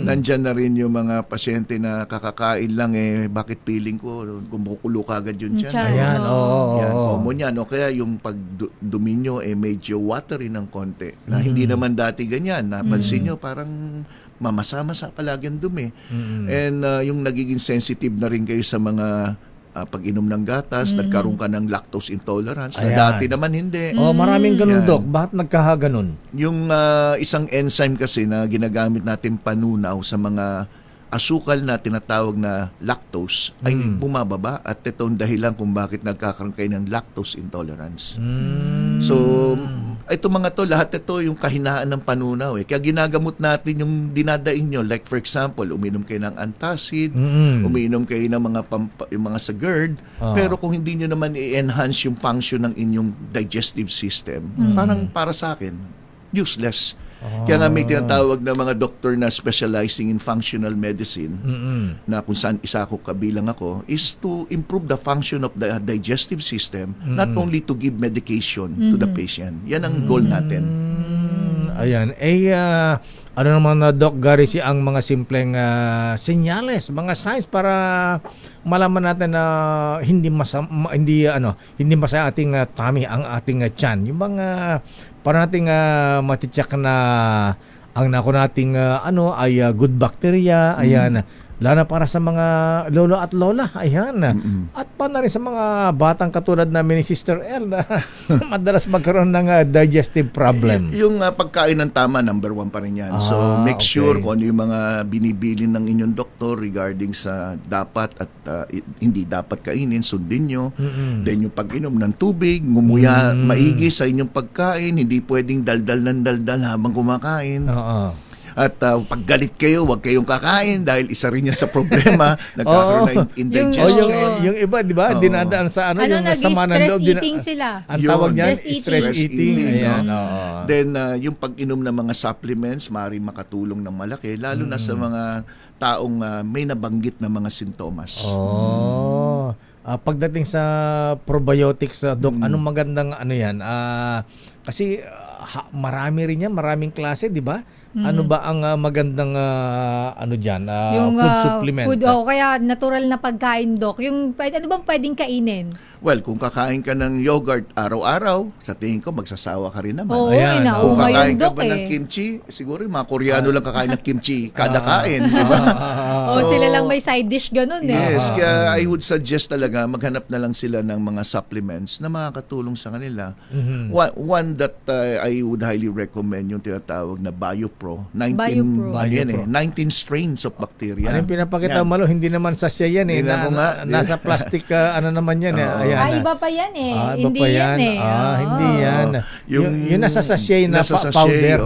Nandyan na rin yung mga pasyente na kakakain lang bakit feeling ko kumukulo kagad yun dyan. Ayan, common yan. O kaya yung pagdumi nyo medyo watery ng konti na hindi naman dati ganyan. Napansin nyo parang mamasa-masa palagi ang dumi. And yung nagiging sensitive na rin kayo sa mga pag-inom ng gatas, nagkaroon ka ng lactose intolerance na dati naman hindi. Maraming ganun, Doc. Bakit nagkahaganon? Yung isang enzyme kasi na ginagamit natin panunaw sa mga asukal na tinatawag na lactose ay bumababa at ito ang dahilan kung bakit nagkakaroon kayo ng lactose intolerance. So, ito mga to, lahat ito yung kahinaan ng panunaw. Kaya ginagamot natin yung dinadaing nyo. Like for example, uminom kayo ng antacid, uminom kayo ng yung mga sa GERD, pero kung hindi nyo naman i-enhance yung function ng inyong digestive system, parang para sa akin, useless. Kaya nga may tinatawag na mga doktor na specializing in functional medicine na kung saan isa ako kabilang ako is to improve the function of the digestive system, not only to give medication to the patient. Yan ang goal natin. Ayan. Ano naman na Doc Gary ang mga simpleng senyales, mga signs para malaman natin na hindi masaya ating tummy, ang ating tiyan. Yung mga para nating matityak na ang nating ay good bacteria, ayan. Lalo para sa mga lolo at lola, ayan. At pa na rin sa mga batang katulad namin ni Sister El na madalas magkaroon ng digestive problem. Yung pagkain ng tama, number 1 pa rin yan. So make sure kung ano yung mga binibili ng inyong doktor regarding sa dapat at hindi dapat kainin, sundin nyo. Then yung pag-inom ng tubig, ngumuya maigi sa inyong pagkain, hindi pwedeng daldal ng daldal habang kumakain. At pag galit kayo, huwag kayong kakain dahil isa rin yan sa problema. Nagkakaroon na indigestion. Yung iba, di ba? Dinadaan sa yung sama ng loob. Stress eating sila. Ang tawag niyan, stress eating. Ayan, Then, yung pag-inom ng mga supplements, maaaring makatulong ng malaki, lalo na sa mga taong may nabanggit na mga sintomas. Pagdating sa probiotics, Doc, anong magandang yan? Kasi marami rin yan, maraming klase, di ba? Ano ba ang magandang yung food supplement? Kaya natural na pagkain, Doc. Yung ano bang pwedeng kainin? Well, kung kakain ka ng yogurt araw-araw, sa tingin ko magsasawa ka rin naman. Kung kakain ka ba ng kimchi, siguro yung mga Koreano lang kakain ng kimchi kada kain, di ba? Sila lang may side dish ganun Yes, kaya I would suggest talaga maghanap na lang sila ng mga supplements na makakatulong sa kanila. One that I would highly recommend yung tinatawag na BioPro. 19 strains of bacteria. Ano yung pinapakita mo, hindi naman sasya yan nasa plastic naman yan iba pa yan hindi yan hindi yan. Yung nasa sachet na powder.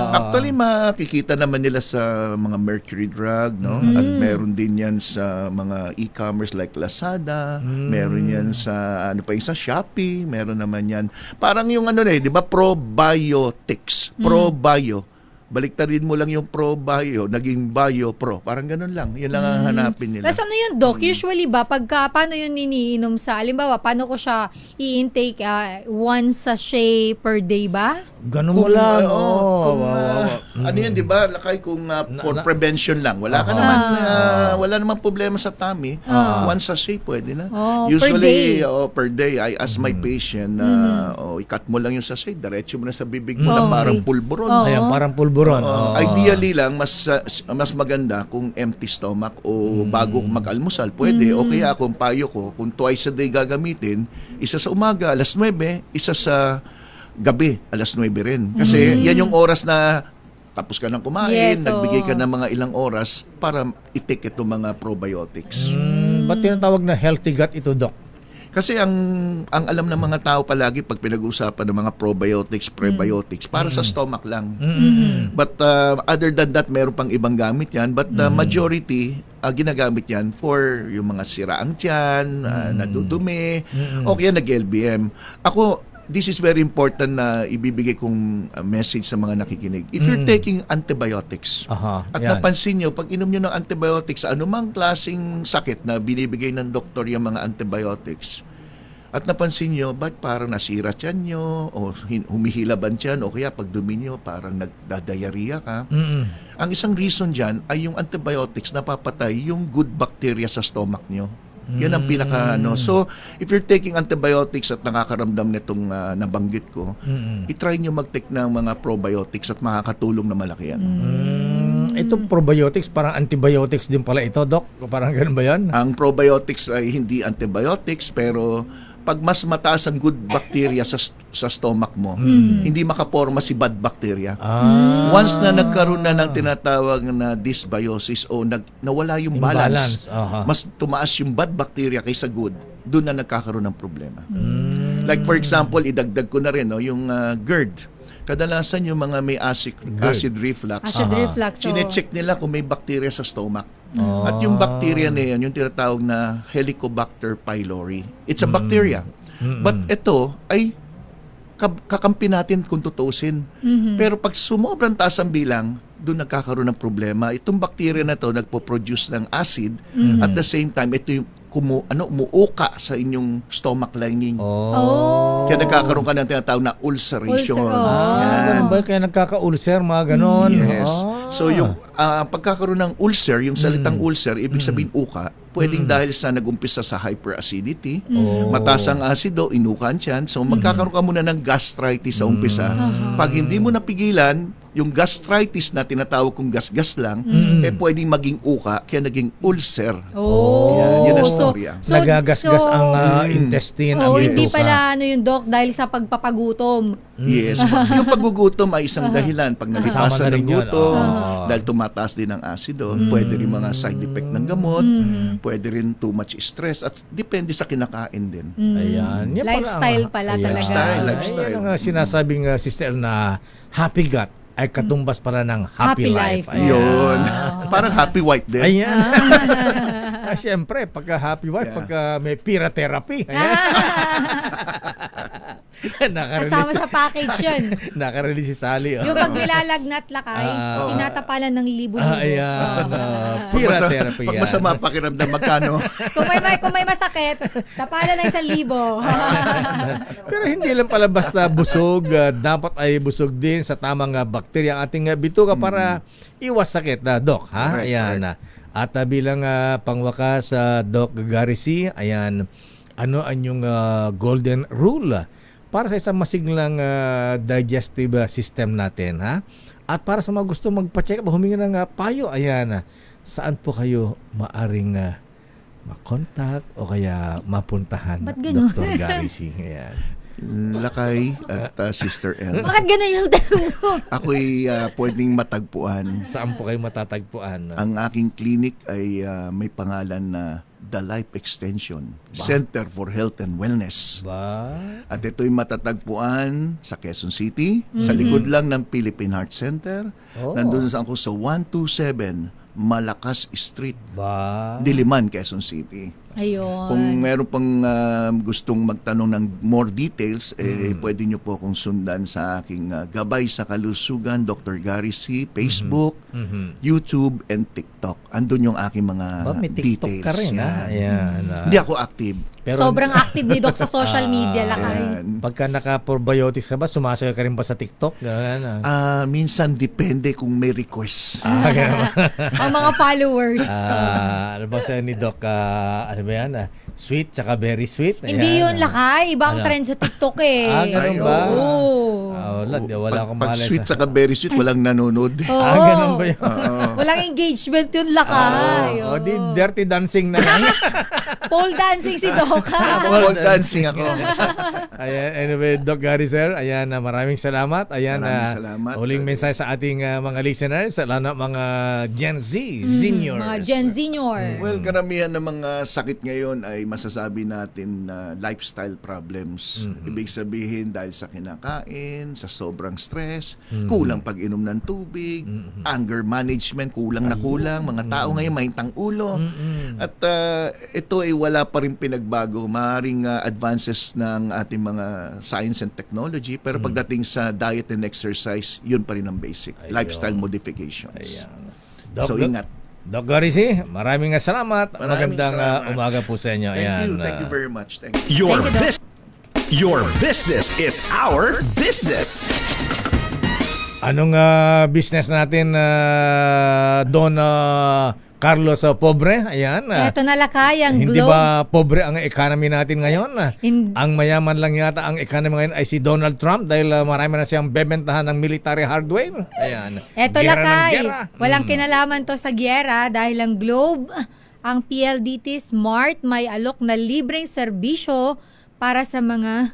Actually, makikita naman nila sa mga Mercury Drug, no? At meron din yan sa mga e-commerce like Lazada, meron yan sa sa Shopee, meron naman yan. Parang yung di ba, probiotics. Probio. Baliktarin mo lang yung pro-bio, naging bio-pro. Parang ganun lang. Yan lang ang hanapin nila. Tapos ano yun, Doc? Usually ba, paano yun iniinom sa, alimbawa, paano ko siya i-intake 1 sachet per day ba? Ganun mo lang. Ano yan, di ba? Lakay kung for prevention lang. Wala ka naman, wala naman problema sa tummy. One sachet, pwede na. Usually, per day, I ask my patient, i-cut mo lang yung sachet, diretso mo na sa bibig mo na parang pulburon. Ayan, parang pulburon. Ideally lang, mas maganda kung empty stomach o bago mag-almusal, pwede. O kaya kung payo ko, kung twice a day gagamitin, isa sa umaga, alas 9, isa sa gabi, alas 9 rin. Kasi yan yung oras na tapos ka nang kumain, nagbigay ka ng mga ilang oras para i-take itong mga probiotics. Ba't tinatawag na healthy gut ito, Doc? Kasi ang alam ng mga tao palagi pag pinag-uusapan ng mga probiotics, prebiotics, para sa stomach lang. But other than that, meron pang ibang gamit yan. But the majority, ginagamit yan for yung mga siraang tiyan, nadudumi, o kaya nag-LBM. Ako, this is very important na ibibigay kong message sa mga nakikinig. If you're taking antibiotics, at napansin nyo, pag inom nyo ng antibiotics, anumang klaseng sakit na binibigay ng doktor yung mga antibiotics, at napansin nyo, ba't parang nasira tiyan nyo, o humihilaban tiyan, o kaya pag dumi nyo, parang nagdadiarrhea ka. Ang isang reason dyan ay yung antibiotics napapatay yung good bacteria sa stomach nyo. Yan ang pinaka So, if you're taking antibiotics at nakakaramdam nitong nabanggit ko, i-try nyo mag-take ng mga probiotics at makakatulong na malaki yan. Itong probiotics, parang antibiotics din pala ito, Doc? Parang ganun ba yan? Ang probiotics ay hindi antibiotics, pero pag mas mataas ang good bacteria sa stomach mo, hindi makaporma si bad bacteria. Once na nagkaroon na ng tinatawag na dysbiosis o nawala yung balance, mas tumaas yung bad bacteria kaysa good, doon na nagkakaroon ng problema. Like for example, idagdag ko na rin yung GERD. Kadalasan yung mga may acid reflux, chinecheck nila kung may bacteria sa stomach. At yung bacteria na yan, yung tinatawag na Helicobacter pylori. It's a bacteria. But ito ay kakampi natin kung tutusin. Pero pag sumobrang taas ang bilang, doon nagkakaroon ng problema. Itong bacteria na to nagpo-produce ng acid. At the same time, ito yung umuuka sa inyong stomach lining. Kaya nagkakaroon ka ng tinatawag na ulceration. Ganun ba? Kaya nagkaka-ulcer, mga ganon? Yes. So yung pagkakaroon ng ulcer, yung salitang ulcer, ibig sabihin uka, pwedeng dahil sa nag-umpisa sa hyperacidity, mataas ang asido, inukan siyan. So magkakaroon ka muna ng gastritis sa umpisa. Pag hindi mo napigilan, yung gastritis na tinatawag kong gasgas lang, pwedeng maging uka, kaya naging ulcer. Yan ang storya. Nagagasgas ang intestine, ang hindi pala yung Doc dahil sa pagpapagutom. Yes. Yung paggugutom ay isang dahilan. Pag nalipasan ng gutom, dahil tumataas din ang asido, pwede rin mga side effect ng gamot, pwede rin too much stress, at depende sa kinakain din. Ayan. Lifestyle pala talaga. Lifestyle. Yan ang sinasabing sister na happy gut ay katumbas pala ng happy life. Yun. Parang happy wife din. Ayan. Siyempre, pagka happy wife, pagka may pira therapy. Kasama sa package yun. Nakarelease si Sally. Yung pag nilalagnat lakay, tinatapalan ng libo-libo. Ayan. Pira therapy. Pag masama pakiramdam, magkano? kung may masakit, tapalan ng 1,000. Pero hindi lang pala basta busog. Dapat ay busog din sa tamang bakterya ang ating bituka para iwas sakit na, Doc. Ha? Ayan. At bilang pangwakas, Doc Gary C., ayan, ano ang yung golden rule para sa isang masiglang digestive system natin, ha? At para sa mga gusto magpa-check up, humingi ng payo, ayan, saan po kayo maaring makontak o kaya mapuntahan, Dr. Gary C. Ayan. Lakay at Sister L. Bakit ganun yung tanong mo? Ako'y pwedeng matagpuan. Saan po kayo matatagpuan? Ang aking clinic ay may pangalan na The Life Extension Center for Health and Wellness. At ito'y matatagpuan sa Quezon City, sa likod lang ng Philippine Heart Center. Nandun ako sa 127 Malakas Street, Diliman, Quezon City. Ayun. Kung meron pang gustong magtanong ng more details, pwede nyo po akong sundan sa aking Gabay sa Kalusugan, Dr. Gary C, Facebook, YouTube, and TikTok. Andun yung aking mga May TikTok details. ka rin, ha? Ayan. Hindi ako active. Pero, Sobrang active ni Doc sa social media, Lakay. pagka naka-probiotics ka ba, sumasayo ka rin ba sa TikTok? Ganun, Minsan depende kung may request. ganun. Ang mga followers. Ano ba sa ni Doc? Ano ba yan? Sweet, tsaka very sweet. Hindi yun, Lakay. Ibang Ano? trend sa TikTok eh. Ganun ba? Oo. Wala akong Pag malay sweet sa... saka very sweet, walang nanonood. Oo. Ganun ba yun? Walang engagement yun, Lakay. Di dirty dancing na lang. Pole dancing si Doc. Pole dancing ako. Ayan, anyway, Doc Gary, sir, ayan, maraming salamat. Ayan, Maraming salamat. huling mensahe sa ating mga listeners, lalo na mga Gen Z, seniors. Mga Gen Senior. Well, karamihan ng mga sakit ngayon ay masasabi natin na lifestyle problems. Ibig sabihin dahil sa kinakain, sa sobrang stress, kulang pag-inom ng tubig, anger management, kulang na kulang. Mga tao ngayon mahintang ulo. At ito ay wala pa rin pinagbago. Maaaring advances ng ating mga science and technology, pero pagdating sa diet and exercise, yun pa rin ang basic. Lifestyle modifications. So, ingat. Doc Gary, maraming salamat. Maraming Magandang salamat. umaga po sa inyo. Thank you very much. Thank you. Your business is our business. Anong business natin, Don Carlos Pobre? Ayan. Eto na, Lakay, ang Hindi Globe. ba pobre ang economy natin ngayon? Ang mayaman lang yata ang economy ngayon ay si Donald Trump dahil marami na siyang bebentahan ng military hardware. Ayan. Eto, Gera ng Lakay, gera. walang kinalaman to sa gyera dahil ang Globe, ang PLDT Smart may alok na libreng serbisyo para sa mga...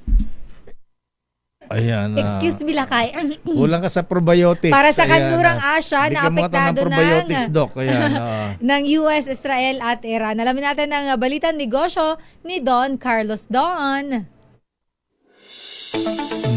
Ayan. Excuse me, Lakay. Kulang ka sa probiotics. Para sa Ayan, kanlurang Asya na bigyan mo nga apektado ng probiotics, Doc. Ayan. ng US, Israel at Iran. Alamin natin ang balitang negosyo ni Don Carlos Don.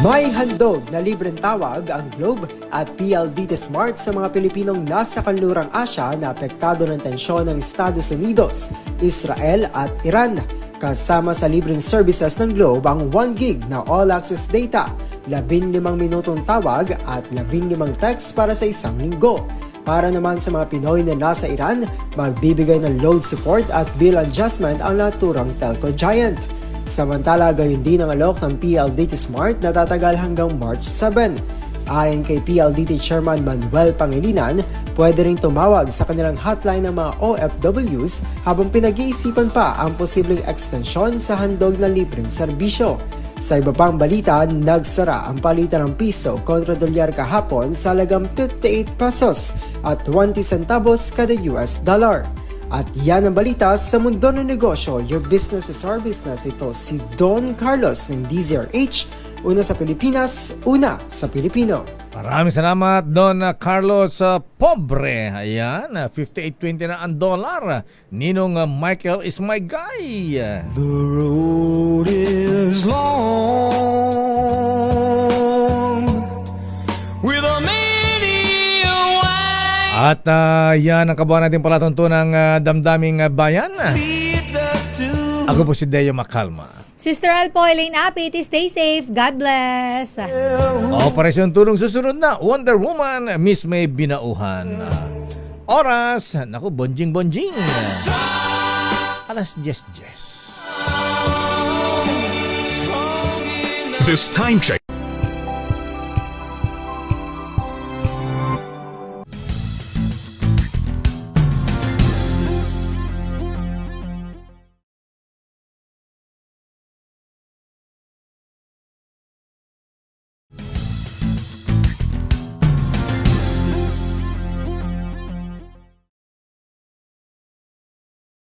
May handog na libreng tawag ang Globe at PLDT Smart sa mga Pilipinong nasa kanlurang Asya na apektado ng tensyon ng Estados Unidos, Israel at Iran. Kasama sa libreng services ng Globe ang 1 gig na all-access data, 15 minutong tawag at 15 text para sa isang linggo. Para naman sa mga Pinoy na nasa Iran, magbibigay ng load support at bill adjustment ang naturang telco giant. Samantala, gayon din ang alok ng PLDT Smart na tatagal hanggang March 7. Ayon kay PLDT Chairman Manuel Pangilinan, pwede ring tumawag sa kanilang hotline ng mga OFWs habang pinag-iisipan pa ang posibleng ekstensyon sa handog na libreng serbisyo. Sa iba pang balita, nagsara ang palitan ng piso kontra dolyar kahapon sa halagang 58 pesos at 20 centavos kada US dollar. At yan ang balita sa mundo ng negosyo. Your business is our business. Ito si Don Carlos ng DZRH. Una sa Pilipinas, una sa Pilipino. Maraming salamat, Don Carlos Pobre. Ayan, 58.20 na ang dollar. Ninong Michael is my guy. The road is long with a many wide At yan ang kabuuan natin palatuntunang damdaming bayan. leads us to Ako po si Deo Macalma. Sister Alpo, Elaine Apit, stay safe. God bless. Operasyon Tulong susunod na, Wonder Woman, Miss May Binauhan. Oras, naku, bonjing-bonjing. Alas 10:10. This time check